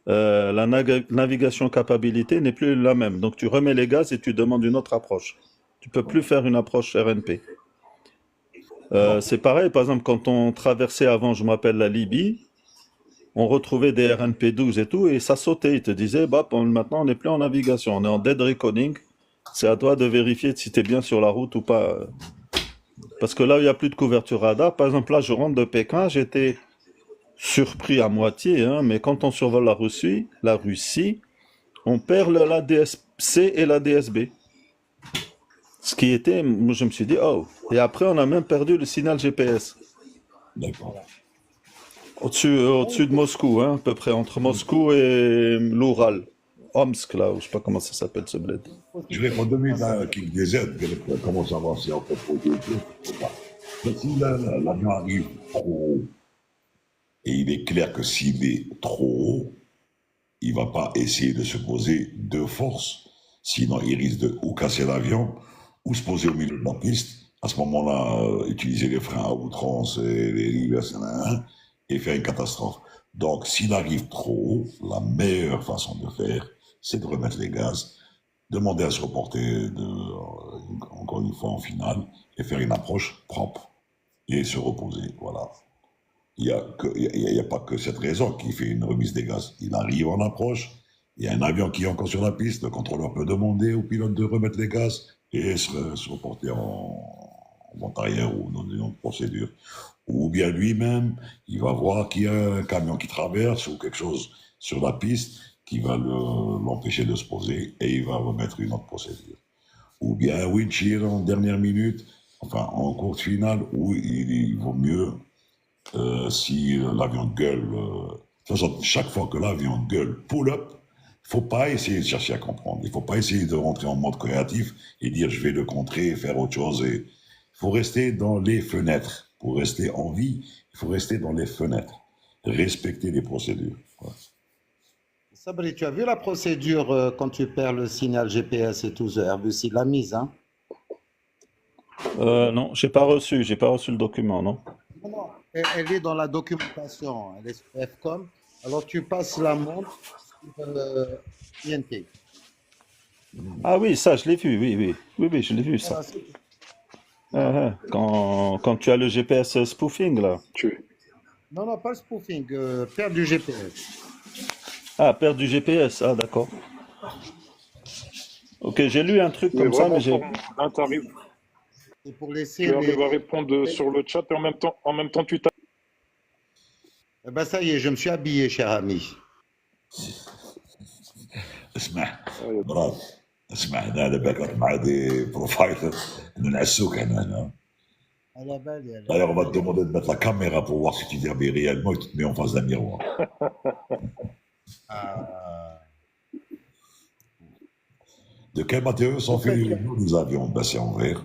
la navigation capabilité n'est plus la même. Donc tu remets les gaz et tu demandes une autre approche. Tu peux plus faire une approche RNP. C'est pareil, par exemple, quand on traversait avant, je m'appelle la Libye, on retrouvait des RNP 12 et tout, et ça sautait. Ils te disaient, bah, maintenant on n'est plus en navigation, on est en dead reckoning. C'est à toi de vérifier si tu es bien sur la route ou pas. Parce que là où il n'y a plus de couverture radar, par exemple, là je rentre de Pékin, j'étais surpris à moitié, hein, mais quand on survole la Russie, on perd la DSC et la DSB. Ce qui était, moi je me suis dit, oh. Et après, on a même perdu le signal GPS. D'accord. Au-dessus de Moscou, hein, à peu près, entre Moscou et l'Oural. Omsk, là, ou je sais pas comment ça s'appelle ce bled. Je réponds 2000 à King DZ, comment ça va, c'est en fait pour mais si l'avion arrive trop haut, et il est clair que s'il est trop haut, il ne va pas essayer de se poser de force, sinon il risque de ou casser l'avion, ou se poser au milieu de la piste. À ce moment-là, utiliser les freins à outrance et les reverse et faire une catastrophe. Donc, s'il arrive trop haut, la meilleure façon de faire, c'est de remettre les gaz, demander à se reporter encore une fois en finale et faire une approche propre et se reposer. Voilà. Il n'y a pas que cette raison qui fait une remise des gaz. Il arrive en approche, il y a un avion qui est encore sur la piste, le contrôleur peut demander au pilote de remettre les gaz et se reporter en vente arrière ou dans une autre procédure. Ou bien lui-même, il va voir qu'il y a un camion qui traverse ou quelque chose sur la piste qui va l'empêcher de se poser et il va remettre une autre procédure. Ou bien un windshield en dernière minute, enfin en course finale, où il vaut mieux si l'avion gueule. De toute façon, chaque fois que l'avion gueule pull-up, il ne faut pas essayer de chercher à comprendre. Il ne faut pas essayer de rentrer en mode créatif et dire je vais le contrer, faire autre chose. Il faut rester dans les fenêtres. Pour rester en vie, il faut rester dans les fenêtres. Respecter les procédures. Voilà. Sabri, tu as vu la procédure quand tu perds le signal GPS et tout, Airbus, il l'a mise, hein? Non, j'ai pas reçu le document, non. Non, elle est dans la documentation, elle est sur FCOM. Alors tu passes la montre sur INT. Ah oui, ça, je l'ai vu, oui, je l'ai vu, ça. Quand tu as le GPS spoofing, là. Non, pas le spoofing, perdre du GPS. Ah, perdre du GPS, ah d'accord. Ok. Donc j'ai lu un truc Mais comme ça, mais vraiment, j'ai... là, Et pour laisser tu arrives à les... répondre sur le chat et en même temps tu tapes. Eh ben ça y est, je me suis habillé, cher ami. اسمع مراد، اسمع هنا انا باك مع دي بروفايلر نعسوك هنا. على بالي على D'ailleurs, on va بالي. te demander de mettre la caméra pour voir si tu t'habilles réellement et tu te mets en face d'un miroir. Ah. De quel matériau sont En faits fait, les avions? Ben, c'est en verre.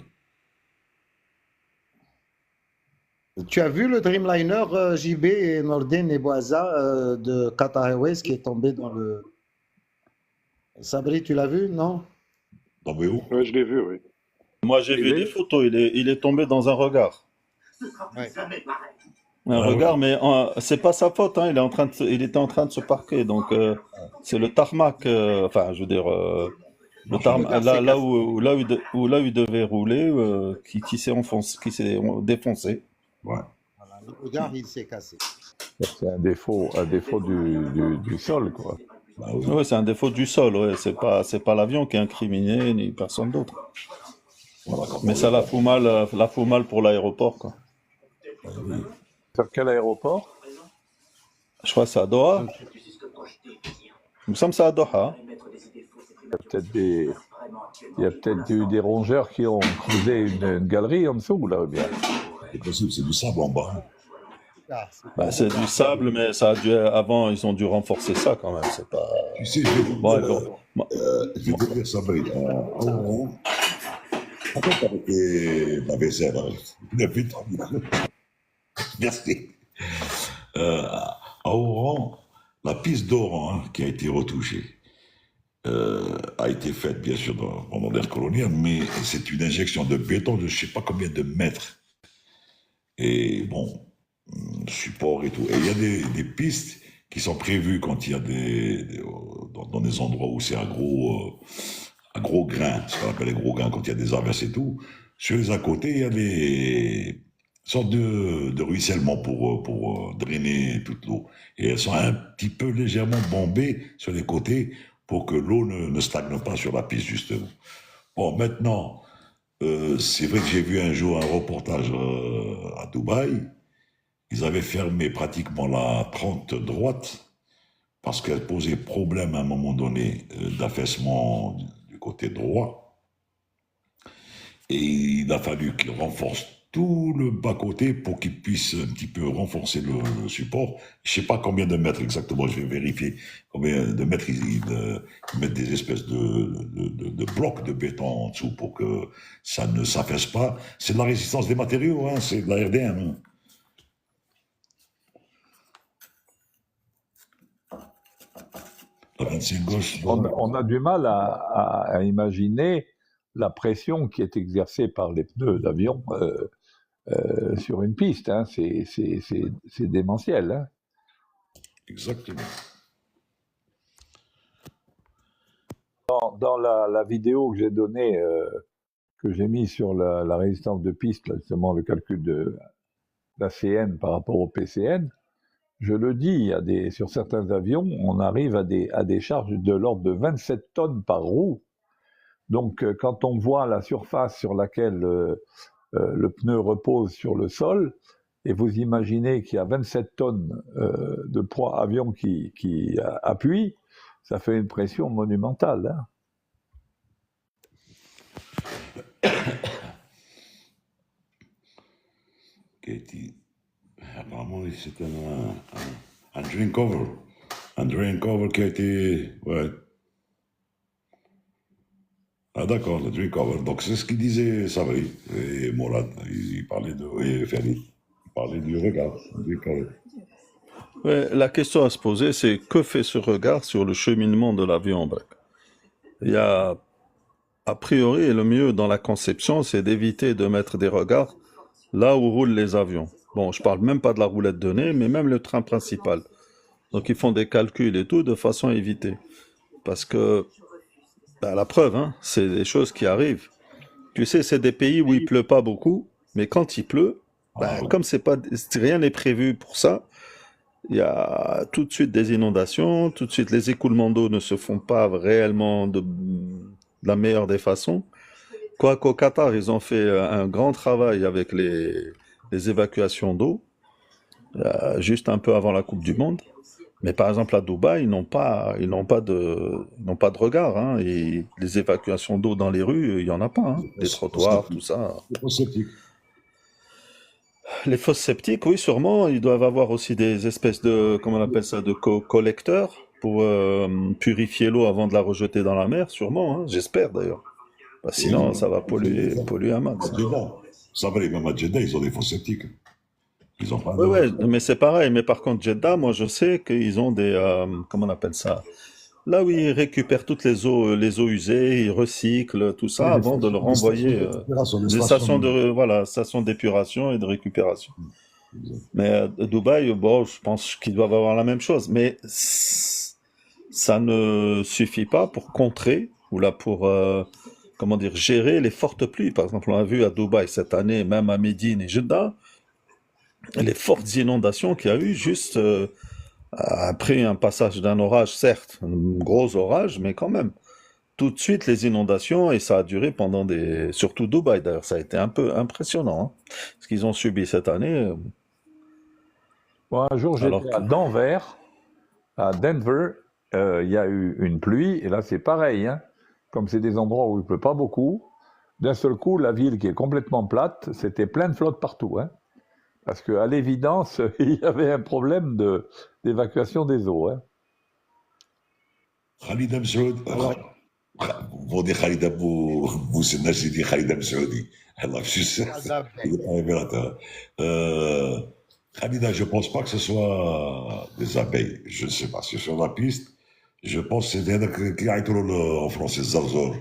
tu as vu le Dreamliner JB et Nordin et Boisa de Qatar Airways qui est tombé dans le... Sabri, tu l'as vu, non? Tombé où? Ouais, je l'ai vu, oui. Moi j'ai vu des photos, il est tombé dans un regard. Ouais. Un regard, mais c'est pas sa faute, hein, il était en train de se parquer, donc c'est le tarmac, enfin je veux dire, le tarmac, là où il devait rouler, qui s'est défoncé. Ouais. Voilà, le regard, il s'est cassé. C'est un défaut du sol, quoi. Bah oui. Ouais, c'est un défaut du sol, ouais, c'est pas l'avion qui est incriminé, ni personne d'autre. Voilà, Mais ça la fout mal pour l'aéroport, quoi. Sur quel aéroport? Je crois que c'est à Doha. Il me semble que c'est à Doha. Il y a peut-être eu des rongeurs qui ont creusé une galerie en dessous, là, ou bien. C'est possible, c'est du sable en bas. Ah, c'est Bah, pas c'est bon. du sable, mais ça a dû, avant, ils ont dû renforcer ça quand même. C'est pas. Tu sais, je vais te Bon, dire, bon. je vais te dire ça, Bril. Attends, avec la vaisselle, vite. Merci. À Oran, la piste d'Oran, hein, qui a été retouchée, a été faite, bien sûr, pendant l'ère coloniale, mais c'est une injection de béton de je ne sais pas combien de mètres. Et bon, support et tout. Et il y a des pistes qui sont prévues quand il y a dans des endroits où c'est un gros grain, ce qu'on appelle les gros grains, quand il y a des averses et tout. Sur les à côté, il y a des sortes de ruissellement pour drainer toute l'eau. Et elles sont un petit peu légèrement bombées sur les côtés pour que l'eau ne stagne pas sur la piste, justement. Bon, maintenant, c'est vrai que j'ai vu un jour un reportage à Dubaï. Ils avaient fermé pratiquement la 30 droite parce qu'elle posait problème à un moment donné d'affaissement du côté droit. Et il a fallu qu'ils renforcent tout le bas-côté pour qu'ils puissent un petit peu renforcer le support. Je ne sais pas combien de mètres exactement, je vais vérifier combien de mètres ils mettent des espèces de blocs de béton en dessous pour que ça ne s'affaisse pas. C'est de la résistance des matériaux, hein, c'est de la RDM. Hein. La 25 gauche. On a du mal à imaginer la pression qui est exercée par les pneus d'avion sur une piste. Hein. C'est démentiel. Hein. Exactement. Dans la vidéo que j'ai donnée, que j'ai mis sur la résistance de piste, là, justement le calcul de l'ACN par rapport au PCN, je le dis, sur certains avions, on arrive à des charges de l'ordre de 27 tonnes par roue. Donc, quand on voit la surface sur laquelle le pneu repose sur le sol, et vous imaginez qu'il y a 27 tonnes de poids avion qui appuient, ça fait une pression monumentale. Hein. Katie, apparemment, c'est un drain cover. Un drain cover qui a été... Ouais. Ah d'accord, le drain cover. Donc c'est ce qu'il disait Sabri et Mourad. Il parlait et Ferdi. Il parlait du regard. Du cover. Ouais, la question à se poser, c'est que fait ce regard sur le cheminement de l'avion? Il y a, a priori, le mieux dans la conception, c'est d'éviter de mettre des regards là où roulent les avions. Bon, je parle même pas de la roulette de nez, mais même le train principal. Donc ils font des calculs et tout de façon à éviter. Parce que, la preuve, hein, c'est des choses qui arrivent. Tu sais, c'est des pays où il pleut pas beaucoup, mais quand il pleut, comme rien n'est prévu pour ça, il y a tout de suite des inondations, tout de suite les écoulements d'eau ne se font pas réellement de la meilleure des façons. Quoiqu'au Qatar, ils ont fait un grand travail avec les évacuations d'eau, juste un peu avant la Coupe du Monde. Mais par exemple, à Dubaï, ils n'ont pas de regard, hein. Et les évacuations d'eau dans les rues, il n'y en a pas, hein. Les trottoirs, tout ça. Les fosses septiques. Les fosses septiques, oui, sûrement. Ils doivent avoir aussi des espèces de, comment on appelle ça, de collecteurs pour purifier l'eau avant de la rejeter dans la mer, sûrement, hein. J'espère d'ailleurs. Bah, sinon, ça va polluer un max. À Jeddah. Ça va, même à Jeddah, ils ont des fosses septiques. Ils ont pas Oui, de... ouais, mais c'est pareil. Mais par contre, Jeddah, moi, je sais qu'ils ont des, comment on appelle ça? Là où ils récupèrent toutes les eaux usées, ils recyclent tout ça avant de le renvoyer. Des stations voilà, stations d'épuration et de récupération. Mais à Dubaï, bon, je pense qu'ils doivent avoir la même chose. Mais ça ne suffit pas pour contrer ou là pour, comment dire, gérer les fortes pluies. Par exemple, on a vu à Dubaï cette année, même à Médine et Jeddah, les fortes inondations qu'il y a eu juste après un passage d'un orage, certes, un gros orage, mais quand même. Tout de suite, les inondations, et ça a duré pendant surtout Dubaï d'ailleurs, ça a été un peu impressionnant, hein, ce qu'ils ont subi cette année. Bon, un jour, j'étais à Denver, à Denver, il y a eu une pluie, et là c'est pareil, hein. Comme c'est des endroits où il ne pleut pas beaucoup, d'un seul coup, la ville qui est complètement plate, c'était plein de flotte partout, hein. Parce qu'à l'évidence, il y avait un problème d'évacuation des eaux, hein. Khalid Msaoud, vous dites Khalid Abou Senachidi, Khalid Msaoudi. Allah, je suis sûr, il est un révélateur. Khalida, je ne pense pas que ce soit des abeilles. Je ne sais pas. Si sur la piste, je pense que c'est qui a été en français, Zarzor.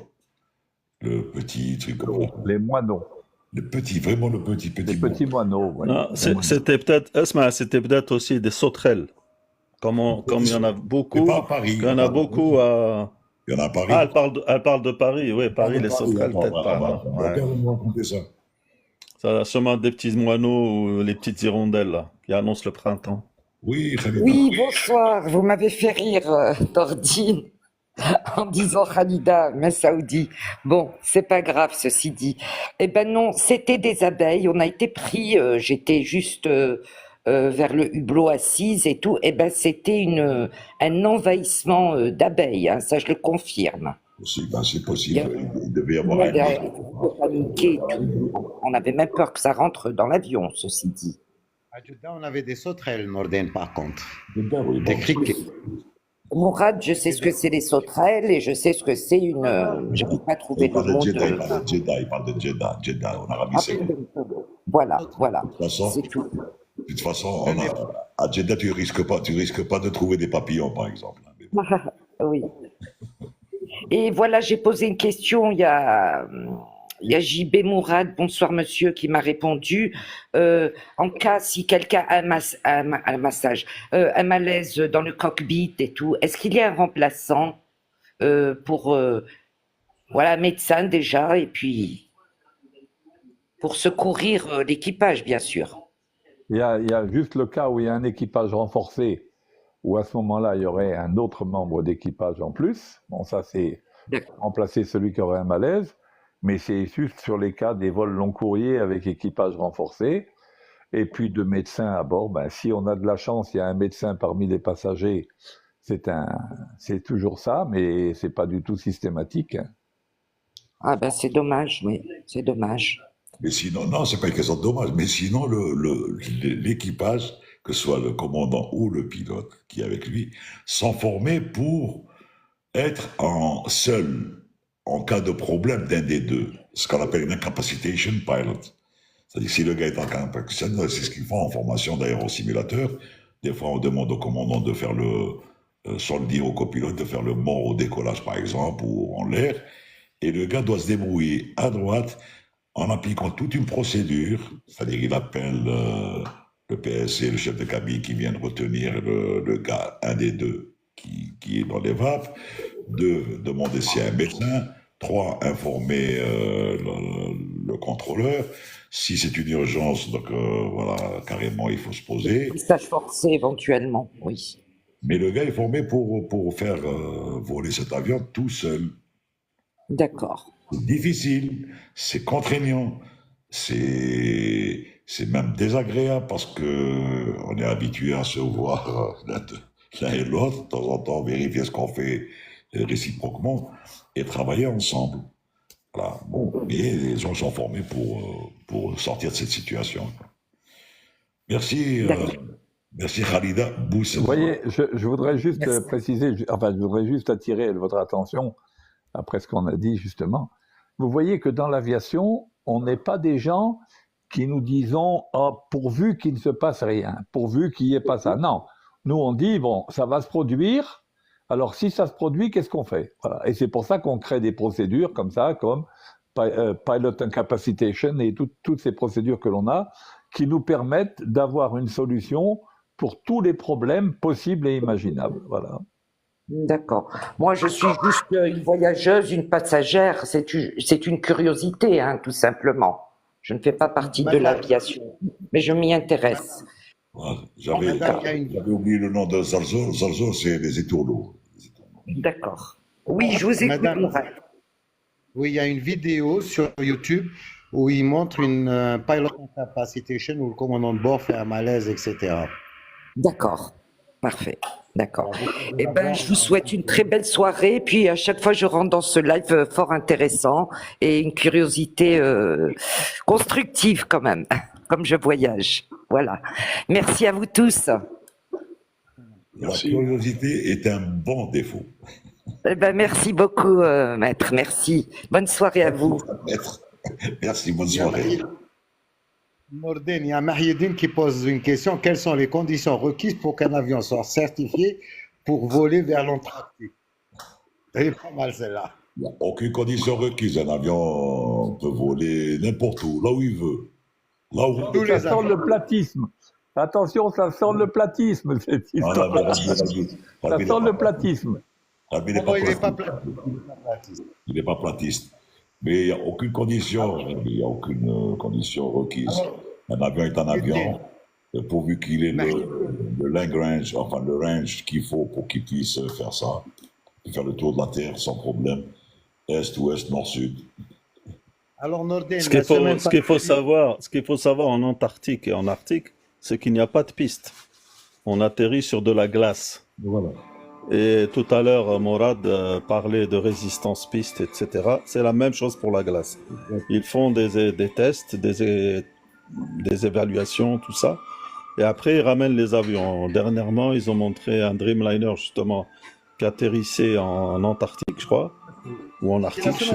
Le petit truc comme ça. Les moineaux. Le petit, vraiment le petit. Les petits moineaux, ouais. Non, c'était peut-être aussi des sauterelles. Comme il y en a beaucoup. Pas à Paris. Il y en a beaucoup à. Il y en a à Paris. Ah, elle parle de Paris, oui, Paris, les sauterelles, peut-être pas. On va bien vous raconter ça. Ça a sûrement des petits moineaux ou les petites hirondelles là, qui annoncent le printemps. Oui, Khalida. Oui, bonsoir. Vous m'avez fait rire, Tordine, en disant Khalida, Messaoudi. Bon, c'est pas grave, ceci dit. Eh ben non, c'était des abeilles. On a été pris, j'étais juste vers le hublot assise et tout. Eh ben c'était un envahissement d'abeilles, hein, ça je le confirme. C'est possible. Il devait y avoir paniqué et tout. On avait même peur que ça rentre dans l'avion, ceci dit. À Jeddah, on avait des sauterelles, Norden, par contre. Oui, Des criquets. Mourad, je sais ce que c'est les sauterelles et je sais ce que c'est une. Je n'ai pas trouvé Il le parle mot de Jeddah, il parle de Jeddah, en Arabie Saoudite. Voilà. C'est tout. De toute façon, à Jeddah, tu risques pas de trouver des papillons, par exemple. Oui. Et voilà, j'ai posé une question, il y a JB Mourad, bonsoir monsieur, qui m'a répondu. En cas, si quelqu'un a un malaise dans le cockpit et tout, est-ce qu'il y a un remplaçant pour, voilà, médecin déjà, et puis pour secourir l'équipage, bien sûr. Il y a juste le cas où il y a un équipage renforcé, où à ce moment-là, il y aurait un autre membre d'équipage en plus. Bon, ça, c'est remplacer celui qui aurait un malaise, mais c'est juste sur les cas des vols long courriers avec équipage renforcé. Et puis de médecins à bord, ben, si on a de la chance, il y a un médecin parmi les passagers, c'est toujours ça, mais c'est pas du tout systématique, hein. Ah ben c'est dommage, oui, c'est dommage. Mais sinon, non, c'est pas une question de dommage, mais sinon, l'équipage, que ce soit le commandant ou le pilote qui est avec lui, sont formés pour être seul en cas de problème d'un des deux, ce qu'on appelle une incapacitation pilot. C'est-à-dire si le gars est en incapacitation, c'est ce qu'ils font en formation d'ailleurs au simulateur. Des fois, on demande au commandant de faire sans le dire au copilote, de faire le mort au décollage par exemple, ou en l'air, et le gars doit se débrouiller à droite en appliquant toute une procédure, c'est-à-dire il appelle le PSC, le chef de cabine qui vient de retenir le gars, un des deux, qui est dans les vapes, 2, demander s'il y a un médecin, 3, informer le contrôleur, si c'est une urgence, donc voilà, carrément il faut se poser. Stage forcé éventuellement, oui. Mais le gars est formé pour faire voler cet avion tout seul. D'accord. C'est difficile, c'est contraignant, c'est même désagréable parce que on est habitué à se voir l'un et l'autre, de temps en temps, vérifier ce qu'on fait réciproquement et travailler ensemble. Voilà. Bon, mais les gens sont formés pour sortir de cette situation. Merci, merci Khalida Boussa. Vous voyez, je voudrais juste préciser, enfin, je voudrais juste attirer votre attention après ce qu'on a dit justement. Vous voyez que dans l'aviation, on n'est pas des gens qui nous disons oh, pourvu qu'il ne se passe rien, pourvu qu'il n'y ait pas ça. Non, nous on dit bon, ça va se produire. Alors si ça se produit, qu'est-ce qu'on fait? Voilà. Et c'est pour ça qu'on crée des procédures comme ça, comme Pilot Incapacitation et toutes ces procédures que l'on a, qui nous permettent d'avoir une solution pour tous les problèmes possibles et imaginables. Voilà. D'accord. Moi, je suis juste une voyageuse, une passagère. C'est une curiosité, hein, tout simplement. Je ne fais pas partie de l'aviation, mais je m'y intéresse. J'avais oublié le nom de Zalzo. Zalzo, c'est les étourneaux. D'accord. Oui, je vous écoute, Mourad. Oui, il y a une vidéo sur YouTube où il montre une pilot incapacitation où le commandant de bord fait un malaise, etc. D'accord. Parfait. D'accord. Eh ben, je vous souhaite une très belle soirée. Puis à chaque fois, je rentre dans ce live fort intéressant et une curiosité constructive quand même, comme je voyage. Voilà. Merci à vous tous. La curiosité est un bon défaut. Eh ben, merci beaucoup, maître. Merci. Bonne soirée à vous. Maître. Merci, bonne soirée. Norden, il y a Mahieddine qui pose une question. Quelles sont les conditions requises pour qu'un avion soit certifié pour voler vers l'Antarctique? Elle est pas mal celle-là. Il n'y a aucune condition requise. Un avion peut voler n'importe où, là où il veut. Là où... Ça sent le platisme. Attention, ça sent le platisme, cette histoire. Ça sent le platisme. Il n'est pas platiste. Il n'est pas platiste. Mais il n'y a aucune condition, requise. Un avion est un avion, pourvu qu'il ait le long range, enfin le range qu'il faut pour qu'il puisse faire ça, faire le tour de la Terre sans problème, est, ouest, nord, sud. Alors Norden, ce qu'il faut savoir en Antarctique et en Arctique, c'est qu'il n'y a pas de piste. On atterrit sur de la glace. Voilà. Et tout à l'heure, Mourad parlait de résistance piste, etc. C'est la même chose pour la glace. Ils font des tests, des évaluations, tout ça. Et après, ils ramènent les avions. Dernièrement, ils ont montré un Dreamliner, justement, qui atterrissait en Antarctique, je crois, ou en Arctique.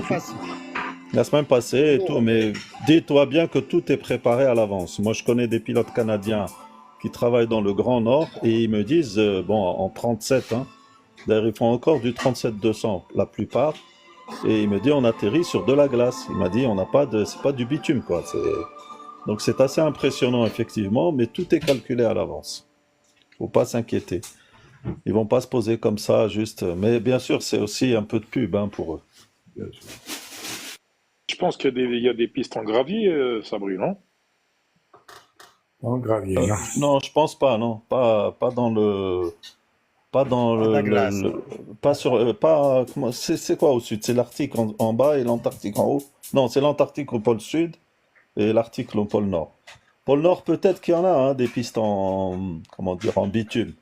La semaine passée et tout. Mais dis-toi bien que tout est préparé à l'avance. Moi, je connais des pilotes canadiens qui travaillent dans le Grand Nord et ils me disent, bon, en 37, hein, d'ailleurs, ils font encore du 37-200, la plupart. Et il me dit, on atterrit sur de la glace. Il m'a dit, on n'a pas c'est pas du bitume, quoi. Donc c'est assez impressionnant, effectivement, mais tout est calculé à l'avance. Faut pas s'inquiéter. Ils vont pas se poser comme ça, juste. Mais bien sûr, c'est aussi un peu de pub, hein, pour eux. Je pense qu'il y a des pistes en gravier, Sabri, non? En gravier. Non, je pense pas, non. Pas dans le... Pas dans c'est quoi au sud? C'est l'Arctique en bas et l'Antarctique en haut? Non, c'est l'Antarctique au pôle sud et l'Arctique au pôle nord. Pôle nord, peut-être qu'il y en a, hein, des pistes en bitume.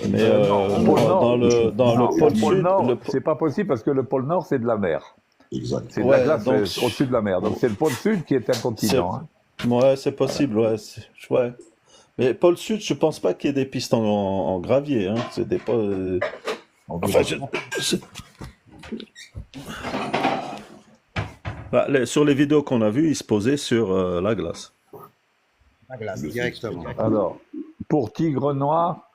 Mais dans le pôle sud, c'est pas possible parce que le pôle nord, c'est de la mer. Exact. C'est de la glace au-dessus de la mer. Donc c'est le pôle sud qui est un continent. Hein. Ouais, c'est possible, ouais. Mais pôle sud, je pense pas qu'il y ait des pistes en gravier. Hein. C'est des enfin, sur les vidéos qu'on a vues, ils se posaient sur la glace. La glace, directement. Alors, pour Tigre Noir,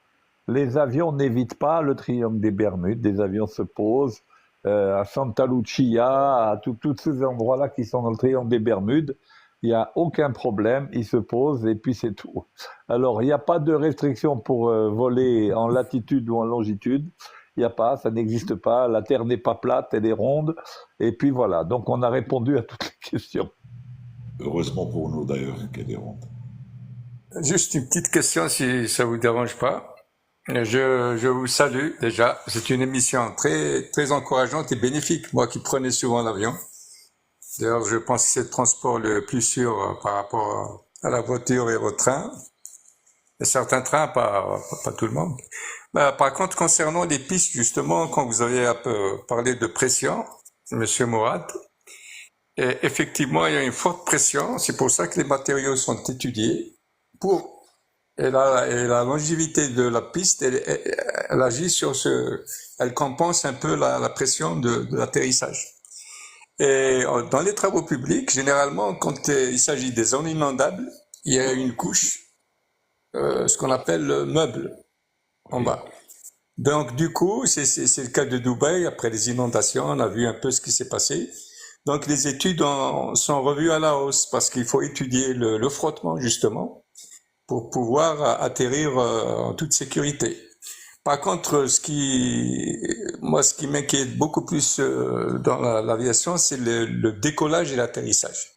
les avions n'évitent pas le triangle des Bermudes. Des avions se posent à Santa Lucia, à tous ces endroits-là qui sont dans le triangle des Bermudes. Il n'y a aucun problème, ils se posent et puis c'est tout. Alors, il n'y a pas de restriction pour voler en latitude ou en longitude. Il n'y a pas, ça n'existe pas. La Terre n'est pas plate, elle est ronde. Et puis voilà, donc on a répondu à toutes les questions. Heureusement pour nous d'ailleurs qu'elle est ronde. Juste une petite question si ça vous dérange pas. Je vous salue déjà. C'est une émission très, très encourageante et bénéfique. Moi qui prenais souvent l'avion. D'ailleurs, je pense que c'est le transport le plus sûr par rapport à la voiture et au train. Et certains trains, pas tout le monde. Par contre, concernant les pistes, justement, quand vous avez un peu parlé de pression, Monsieur Mourad, et effectivement, il y a une forte pression. C'est pour ça que les matériaux sont étudiés et la longévité de la piste, elle agit sur elle compense un peu la pression de l'atterrissage. Et dans les travaux publics, généralement, quand il s'agit des zones inondables, il y a une couche, ce qu'on appelle le meuble, en bas. Donc, du coup, c'est le cas de Dubaï. Après les inondations, on a vu un peu ce qui s'est passé. Donc, les études sont revues à la hausse parce qu'il faut étudier le frottement, justement, pour pouvoir atterrir en toute sécurité. Par contre, ce qui m'inquiète beaucoup plus dans l'aviation, c'est le décollage et l'atterrissage.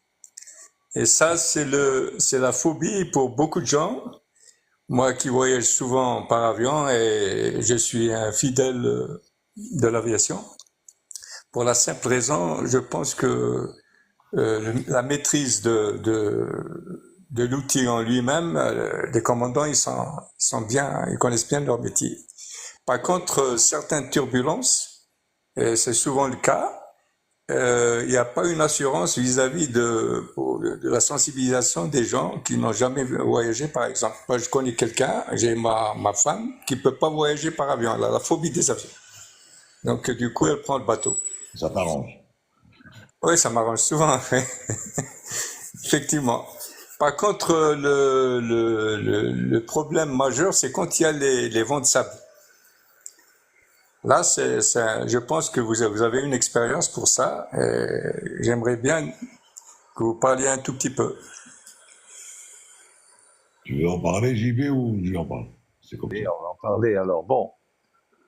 Et ça, c'est la phobie pour beaucoup de gens. Moi qui voyage souvent par avion et je suis un fidèle de l'aviation. Pour la simple raison, je pense que la maîtrise de l'outil en lui-même, les commandants, ils connaissent bien leur métier. Par contre, certaines turbulences, et c'est souvent le cas, il n'y a pas une assurance vis-à-vis de la sensibilisation des gens qui n'ont jamais voyagé, par exemple. Moi, je connais quelqu'un, j'ai ma femme, qui peut pas voyager par avion. Elle a la phobie des avions. Donc, du coup, elle prend le bateau. Ça t'arrange? Oui, ça m'arrange souvent. Effectivement. Par contre, le problème majeur, c'est quand il y a les vents de sable. Là, je pense que vous avez une expérience pour ça. J'aimerais bien que vous parliez un tout petit peu. Tu veux en parler, JB, ou je en parle? C'est comme ça. On va en parler. Alors, bon,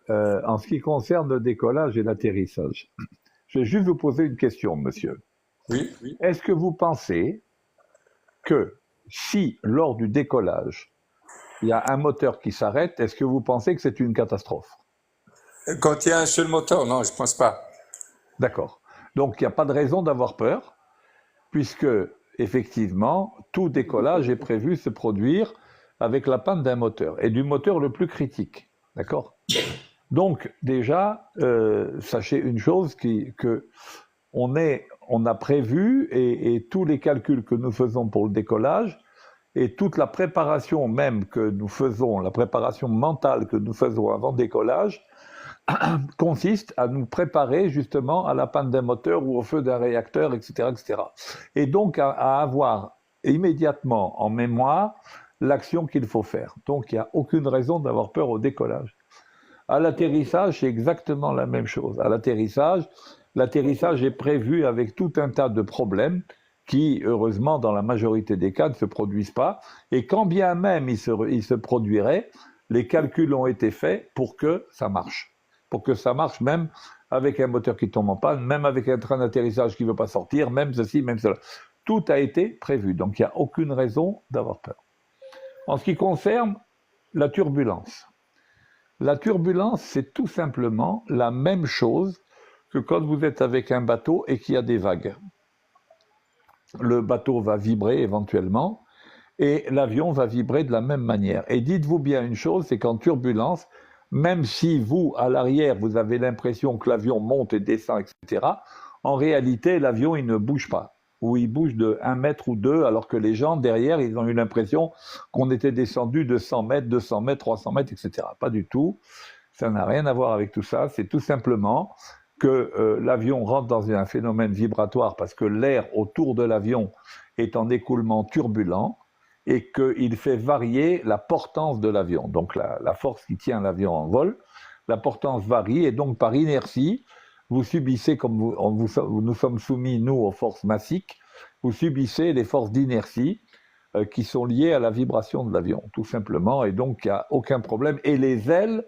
en ce qui concerne le décollage et l'atterrissage, je vais juste vous poser une question, monsieur. Oui. Est-ce que vous pensez que si, lors du décollage, il y a un moteur qui s'arrête, est-ce que vous pensez que c'est une catastrophe? Quand il y a un seul moteur, non, je pense pas. D'accord. Donc, il n'y a pas de raison d'avoir peur, puisque, effectivement, tout décollage est prévu se produire avec la panne d'un moteur, et du moteur le plus critique. D'accord? Donc, déjà, sachez une chose, que on a prévu, et tous les calculs que nous faisons pour le décollage, et toute la préparation même que nous faisons, la préparation mentale que nous faisons avant le décollage, consiste à nous préparer justement à la panne d'un moteur ou au feu d'un réacteur, etc., etc. Et donc à avoir immédiatement en mémoire l'action qu'il faut faire. Donc il n'y a aucune raison d'avoir peur au décollage. À l'atterrissage, c'est exactement la même chose. À l'atterrissage est prévu avec tout un tas de problèmes qui, heureusement, dans la majorité des cas, ne se produisent pas. Et quand bien même ils se produiraient, les calculs ont été faits pour que ça marche. Pour que ça marche même avec un moteur qui tombe en panne, même avec un train d'atterrissage qui ne veut pas sortir, même ceci, même cela. Tout a été prévu, donc il n'y a aucune raison d'avoir peur. En ce qui concerne la turbulence, c'est tout simplement la même chose que quand vous êtes avec un bateau et qu'il y a des vagues. Le bateau va vibrer éventuellement et l'avion va vibrer de la même manière. Et dites-vous bien une chose, c'est qu'en turbulence, même si vous, à l'arrière, vous avez l'impression que l'avion monte et descend, etc., en réalité, l'avion, il ne bouge pas. Ou il bouge de 1 mètre ou 2, alors que les gens, derrière, ils ont eu l'impression qu'on était descendu de 100 mètres, 200 mètres, 300 mètres, etc. Pas du tout. Ça n'a rien à voir avec tout ça. C'est tout simplement que l'avion rentre dans un phénomène vibratoire parce que l'air autour de l'avion est en écoulement turbulent, et qu'il fait varier la portance de l'avion. Donc la force qui tient l'avion en vol, la portance varie, et donc par inertie, vous subissez, comme nous sommes soumis, nous, aux forces massiques, vous subissez les forces d'inertie qui sont liées à la vibration de l'avion, tout simplement, et donc il n'y a aucun problème. Et les ailes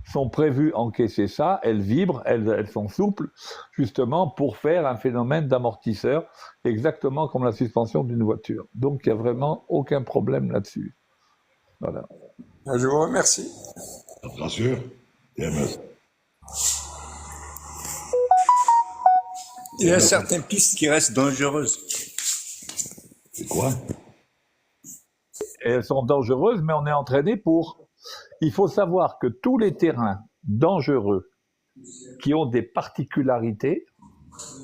sont prévues encaisser ça, elles vibrent, elles sont souples, justement pour faire un phénomène d'amortisseur, exactement comme la suspension d'une voiture. Donc il n'y a vraiment aucun problème là-dessus. Voilà. Je vous remercie. Ça te rassure? TMS. Il y a certaines pistes qui restent dangereuses. C'est quoi? Et elles sont dangereuses, mais on est entraîné pour. Il faut savoir que tous les terrains dangereux qui ont des particularités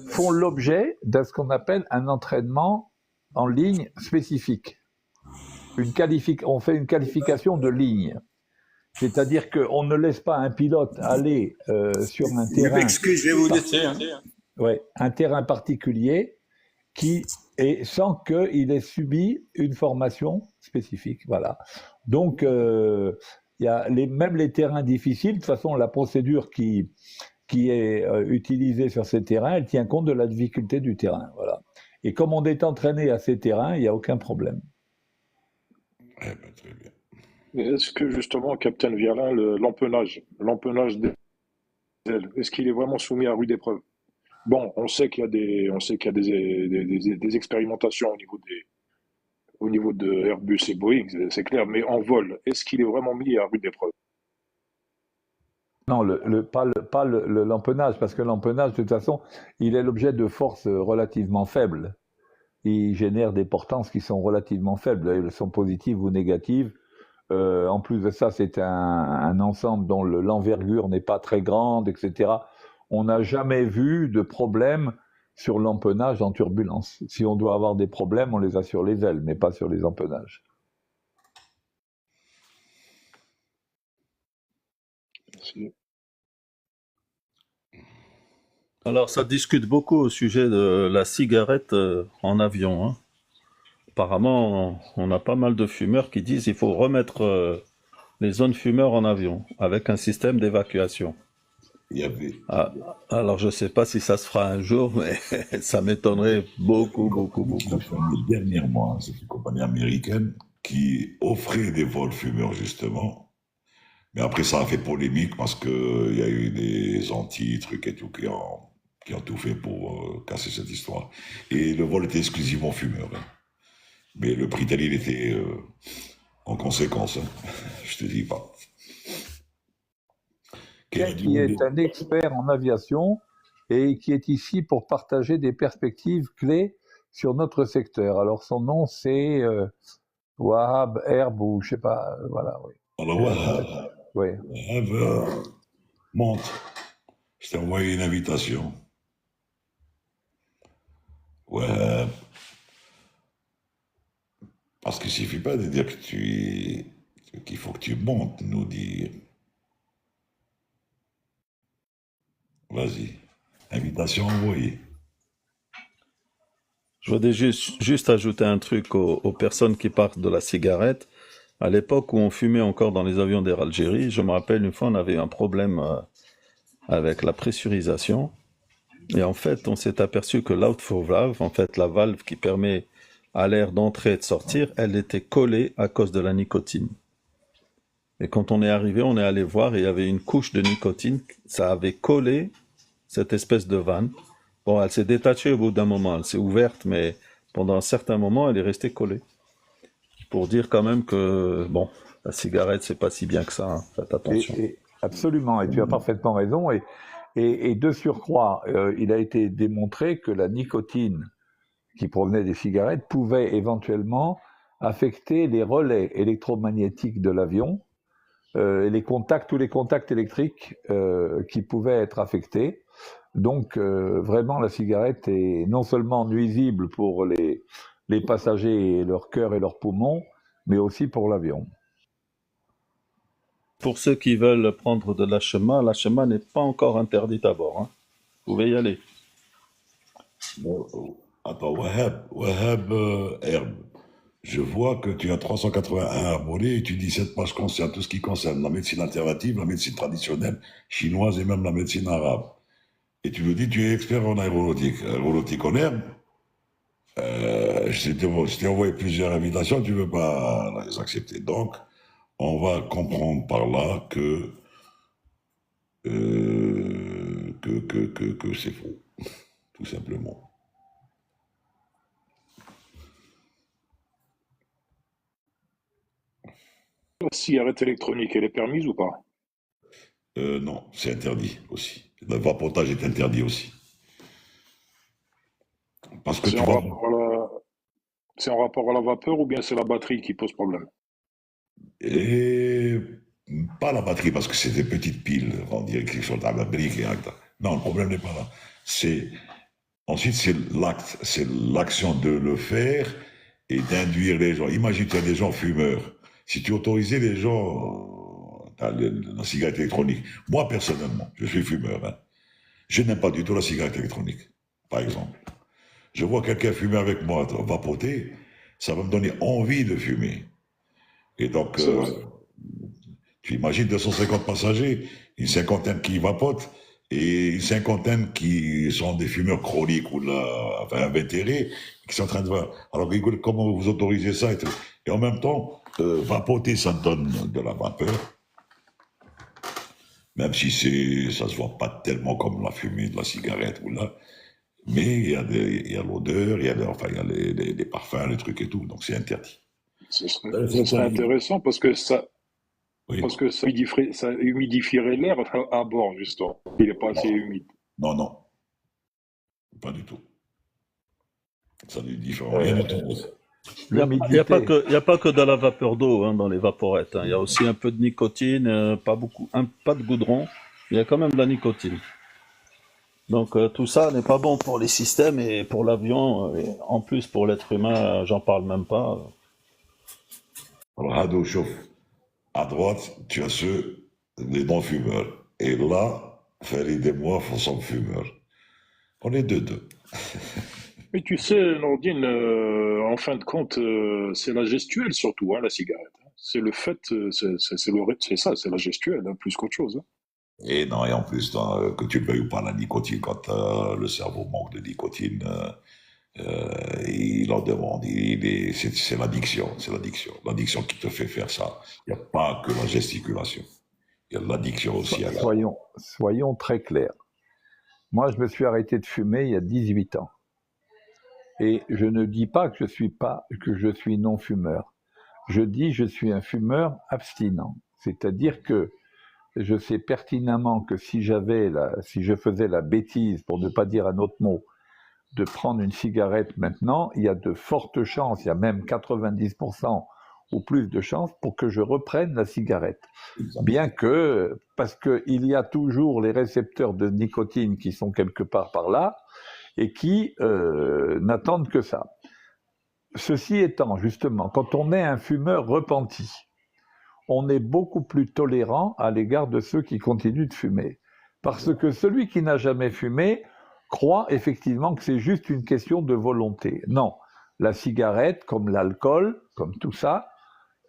font l'objet de ce qu'on appelle un entraînement en ligne spécifique. On fait une qualification de ligne. C'est-à-dire qu'on ne laisse pas un pilote aller sur un Je terrain. m'excuse, je vais vous laisser. Ouais, un terrain particulier sans qu'il ait subi une formation spécifique. Voilà. Donc, il y a même les terrains difficiles. De toute façon, la procédure qui est utilisée sur ces terrains, elle tient compte de la difficulté du terrain. Voilà. Et comme on est entraîné à ces terrains, il n'y a aucun problème. Eh ben, très bien. Est-ce que justement, Capitaine Vialin, l'empennage des ailes, est-ce qu'il est vraiment soumis à rude épreuve? Bon, on sait qu'il y a des expérimentations au niveau de Airbus et Boeing, c'est clair, mais en vol, est-ce qu'il est vraiment mis à rude épreuve? Non, pas l'empennage, parce que l'empennage, de toute façon, il est l'objet de forces relativement faibles. Il génère des portances qui sont relativement faibles. Elles sont positives ou négatives. En plus de ça, c'est un ensemble dont l'envergure n'est pas très grande, etc. On n'a jamais vu de problème sur l'empennage en turbulence. Si on doit avoir des problèmes, on les a sur les ailes, mais pas sur les empennages. Merci. Alors, ça discute beaucoup au sujet de la cigarette en avion, hein. Apparemment, on a pas mal de fumeurs qui disent qu'il faut remettre les zones fumeurs en avion avec un système d'évacuation. Il y avait. Alors, je ne sais pas si ça se fera un jour, mais ça m'étonnerait beaucoup. Dernièrement, c'est une compagnie américaine qui offrait des vols fumeurs, justement. Mais après, ça a fait polémique parce qu'il y a eu des anti-trucs et tout qui ont tout fait pour casser cette histoire. Et le vol était exclusivement fumeur, hein. Mais le prix d'elle, il était en conséquence, hein. Je te dis pas. Qui est un expert en aviation et qui est ici pour partager des perspectives clés sur notre secteur. Alors son nom c'est Wahab Herb ou je sais pas, voilà. Oui. Alors Wahab, oui. Wahab, monte. Je t'ai envoyé une invitation. Wahab. Parce qu'il suffit pas de dire qu'il faut que tu montes, nous dire. Vas-y, invitation envoyée. Je voudrais juste ajouter un truc aux personnes qui parlent de la cigarette. À l'époque où on fumait encore dans les avions d'Air Algérie, je me rappelle une fois on avait un problème avec la pressurisation. Et en fait, on s'est aperçu que l'outflow valve, en fait la valve qui permet à l'air d'entrer et de sortir, elle était collée à cause de la nicotine. Et quand on est arrivé, on est allé voir et il y avait une couche de nicotine, ça avait collé cette espèce de vanne. Bon, elle s'est détachée au bout d'un moment, elle s'est ouverte, mais pendant un certain moment, elle est restée collée. Pour dire quand même que, bon, la cigarette, c'est pas si bien que ça, hein. Faites attention. Absolument, et tu as parfaitement raison. Et de surcroît, il a été démontré que la nicotine qui provenait des cigarettes pouvait éventuellement affecter les relais électromagnétiques de l'avion, et tous les contacts électriques qui pouvaient être affectés. Donc vraiment la cigarette est non seulement nuisible pour les passagers et leur cœur et leurs poumons, mais aussi pour l'avion. Pour ceux qui veulent prendre de l'HMA n'est pas encore interdite à bord, hein. Vous pouvez y aller. Attends, Wahab Herb, je vois que tu as 381 abonnés et tu dis cette page concerne tout ce qui concerne la médecine alternative, la médecine traditionnelle, chinoise et même la médecine arabe. Et tu me dis tu es expert en aéronautique en herbe. Je t'ai envoyé plusieurs invitations, tu ne veux pas les accepter. Donc, on va comprendre par là que c'est faux, tout simplement. La cigarette électronique, elle est permise ou pas? Non, c'est interdit aussi. Le vapotage est interdit aussi. Parce que C'est tu en vas... rapport à la... C'est en rapport à la vapeur ou bien c'est la batterie qui pose problème? Et pas la batterie, parce que c'est des petites piles, on dirait quelque chose à la brique et acte. Non, le problème n'est pas là. Ensuite, c'est l'acte, c'est l'action de le faire et d'induire les gens. Imagine, tu as des gens fumeurs. Si tu autorisais les gens la cigarette électronique, moi personnellement, je suis fumeur, hein. Je n'aime pas du tout la cigarette électronique, par exemple. Je vois quelqu'un fumer avec moi, vapoter, ça va me donner envie de fumer. Et donc, C'est vrai. tu imagines 250 passagers, une cinquantaine qui vapotent et une cinquantaine qui sont des fumeurs chroniques ou invétérés, qui sont en train de voir. Alors, comment vous autorisez ça et en même temps, vapoter, ça donne de la vapeur, même si ça se voit pas tellement comme la fumée de la cigarette ou là. Mais il y a l'odeur, il y a les parfums, les trucs et tout, donc c'est interdit. Ce serait intéressant parce que ça humidifierait l'air à bord, justement. Il n'est pas assez humide. Non, non, pas du tout. Ça ne diffère rien du tout. Il n'y a pas que de la vapeur d'eau hein, dans les vaporettes. Hein. Il y a aussi un peu de nicotine, pas de goudron. Il y a quand même de la nicotine. Donc tout ça n'est pas bon pour les systèmes et pour l'avion. Et en plus pour l'être humain, j'en parle même pas. Alors, Hado chauffe. À droite, tu as les non-fumeurs. Et là, Farid et moi sommes fumeurs. On est deux. Mais tu sais, Nordine, en fin de compte, c'est la gestuelle surtout, hein, la cigarette. C'est le fait, c'est ça, c'est la gestuelle, hein, plus qu'autre chose. Hein. Et non, et en plus, que tu le veuilles ou pas, la nicotine, quand le cerveau manque de nicotine, il en demande. C'est l'addiction, l'addiction qui te fait faire ça. Il n'y a pas que la gesticulation. Il y a l'addiction aussi. Soyons très clairs. Moi, je me suis arrêté de fumer il y a 18 ans. Et je ne dis pas que je suis non-fumeur. Je dis que je suis un fumeur abstinent. C'est-à-dire que je sais pertinemment que si je faisais la bêtise, pour ne pas dire un autre mot, de prendre une cigarette maintenant, il y a de fortes chances, il y a même 90% ou plus de chances pour que je reprenne la cigarette. Bien que, parce qu'il y a toujours les récepteurs de nicotine qui sont quelque part par là, et qui n'attendent que ça. Ceci étant, justement, quand on est un fumeur repenti, on est beaucoup plus tolérant à l'égard de ceux qui continuent de fumer. Parce que celui qui n'a jamais fumé croit effectivement que c'est juste une question de volonté. Non, la cigarette, comme l'alcool, comme tout ça,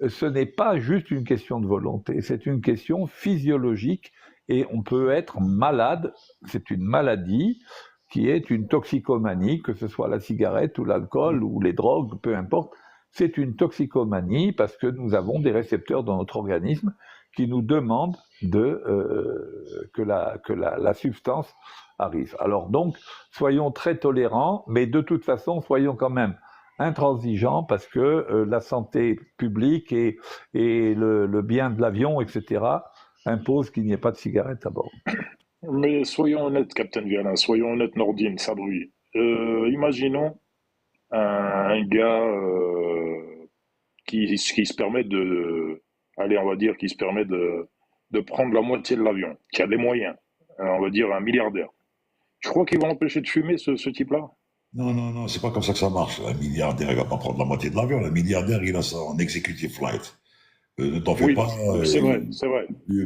ce n'est pas juste une question de volonté, c'est une question physiologique et on peut être malade, c'est une maladie qui est une toxicomanie, que ce soit la cigarette ou l'alcool ou les drogues, peu importe. C'est une toxicomanie parce que nous avons des récepteurs dans notre organisme qui nous demandent que la substance arrive. Alors donc, soyons très tolérants, mais de toute façon, soyons quand même intransigeants parce que la santé publique et le bien de l'avion, etc., imposent qu'il n'y ait pas de cigarette à bord. Mais soyons honnêtes, Captain Viala, soyons honnêtes, Nordine, Sabri. Imaginons un gars qui se permet qui se permet de prendre la moitié de l'avion, qui a les moyens, on va dire un milliardaire. Tu crois qu'ils vont l'empêcher de fumer, ce type-là? Non, c'est pas comme ça que ça marche. Un milliardaire, il va pas prendre la moitié de l'avion. Le milliardaire, il a ça en executive flight. Ne t'en fais pas. C'est vrai.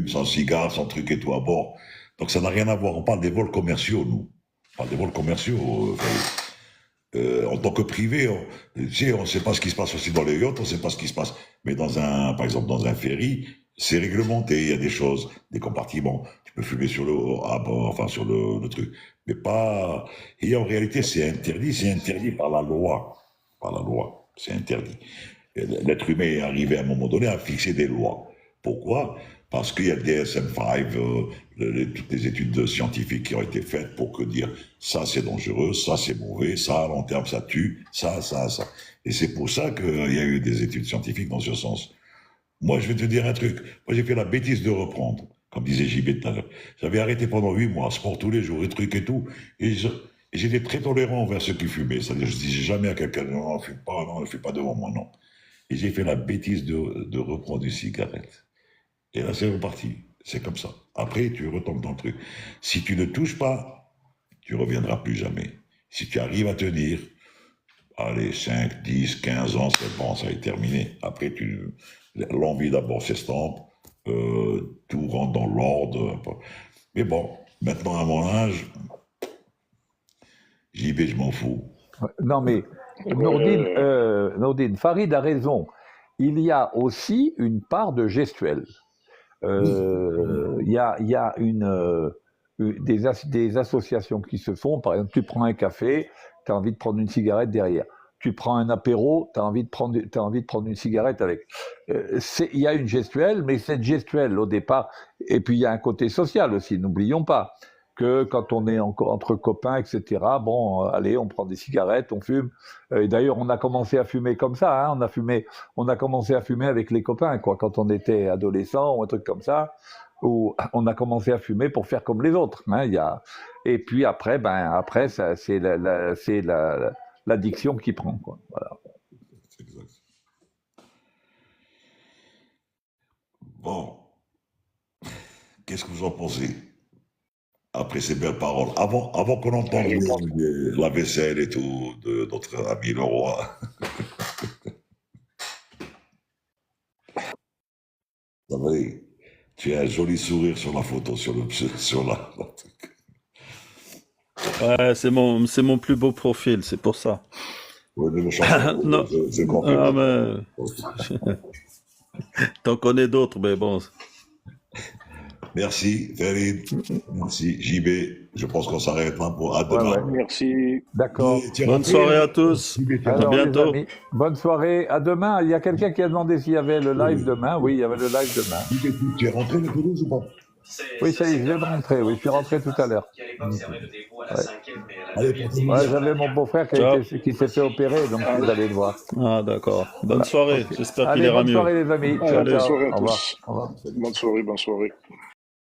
Sans cigare, sans truc et tout à bord. Donc ça n'a rien à voir. On parle des vols commerciaux, nous. On parle des vols commerciaux. En tant que privé, on ne sait pas ce qui se passe aussi dans les yachts, on ne sait pas ce qui se passe. Mais par exemple, dans un ferry, c'est réglementé. Il y a des choses, des compartiments. Tu peux fumer sur sur le truc. Mais pas. Et en réalité, c'est interdit par la loi. C'est interdit. L'être humain est arrivé à un moment donné à fixer des lois. Pourquoi? Parce qu'il y a des DSM-5, toutes les études scientifiques qui ont été faites pour dire ça c'est dangereux, ça c'est mauvais, ça à long terme ça tue, ça. Et c'est pour ça qu'il y a eu des études scientifiques dans ce sens. Moi, je vais te dire un truc. Moi, j'ai fait la bêtise de reprendre, comme disait JB tout à l'heure. J'avais arrêté pendant 8 mois, sport tous les jours, et trucs et tout. Et j'étais très tolérant envers ceux qui fumaient. C'est-à-dire, je disais jamais à quelqu'un, non, fume pas, non, ne fume pas devant moi, non. Et j'ai fait la bêtise de reprendre une cigarette. Et là, c'est reparti. C'est comme ça. Après, tu retombes dans le truc. Si tu ne touches pas, tu reviendras plus jamais. Si tu arrives à tenir, allez, 5, 10, 15 ans, c'est bon, ça est terminé. Après, l'envie d'abord s'estompe, tout rentre dans l'ordre. Mais bon, maintenant, à mon âge, j'y vais, je m'en fous. Non, mais Nourdine, Farid a raison. Il y a aussi une part de gestuelle. Il y a des associations qui se font. Par exemple, tu prends un café, tu as envie de prendre une cigarette derrière. Tu prends un apéro, tu as envie de prendre une cigarette avec. Il y a une gestuelle, mais cette gestuelle, au départ, et puis il y a un côté social aussi, n'oublions pas que quand on est entre copains, etc., bon, allez, on prend des cigarettes, on fume. Et d'ailleurs, on a commencé à fumer comme ça, hein, on a commencé à fumer avec les copains, quoi, quand on était adolescent ou un truc comme ça, où on a commencé à fumer pour faire comme les autres. Hein, et puis après, c'est l'addiction qui prend, quoi. Voilà. Exact. Bon, qu'est-ce que vous en pensez? Après ces belles paroles, avant qu'on entende la vaisselle et tout de notre ami le roi. Ça va, tu as un joli sourire sur la photo, sur la... Ouais, c'est mon plus beau profil, c'est pour ça. Ouais, mais non, je comprends. mais... T'en connais d'autres, mais bon. Merci, Farid. Merci, JB. Je pense qu'on s'arrêtera pour à demain. Ouais. Merci. D'accord. Bonne soirée à tous. Alors, à bientôt. les amis, bonne soirée. À demain. Il y a quelqu'un qui a demandé s'il y avait le live demain. Oui, il y avait le live demain. Tu es rentré le Toulouse ou pas? Oui, ça y est, je viens de rentrer. Oui, je suis rentré tout à l'heure. Ouais, j'avais mon beau-frère qui s'est fait opérer, donc vous allez le voir. Ah, d'accord. Bonne soirée. J'espère qu'il Allez, ira bonne mieux. soirée, les amis. Allez, bonne Ciao. soirée à Au revoir. tous. Au revoir. Bonne soirée, bonne soirée.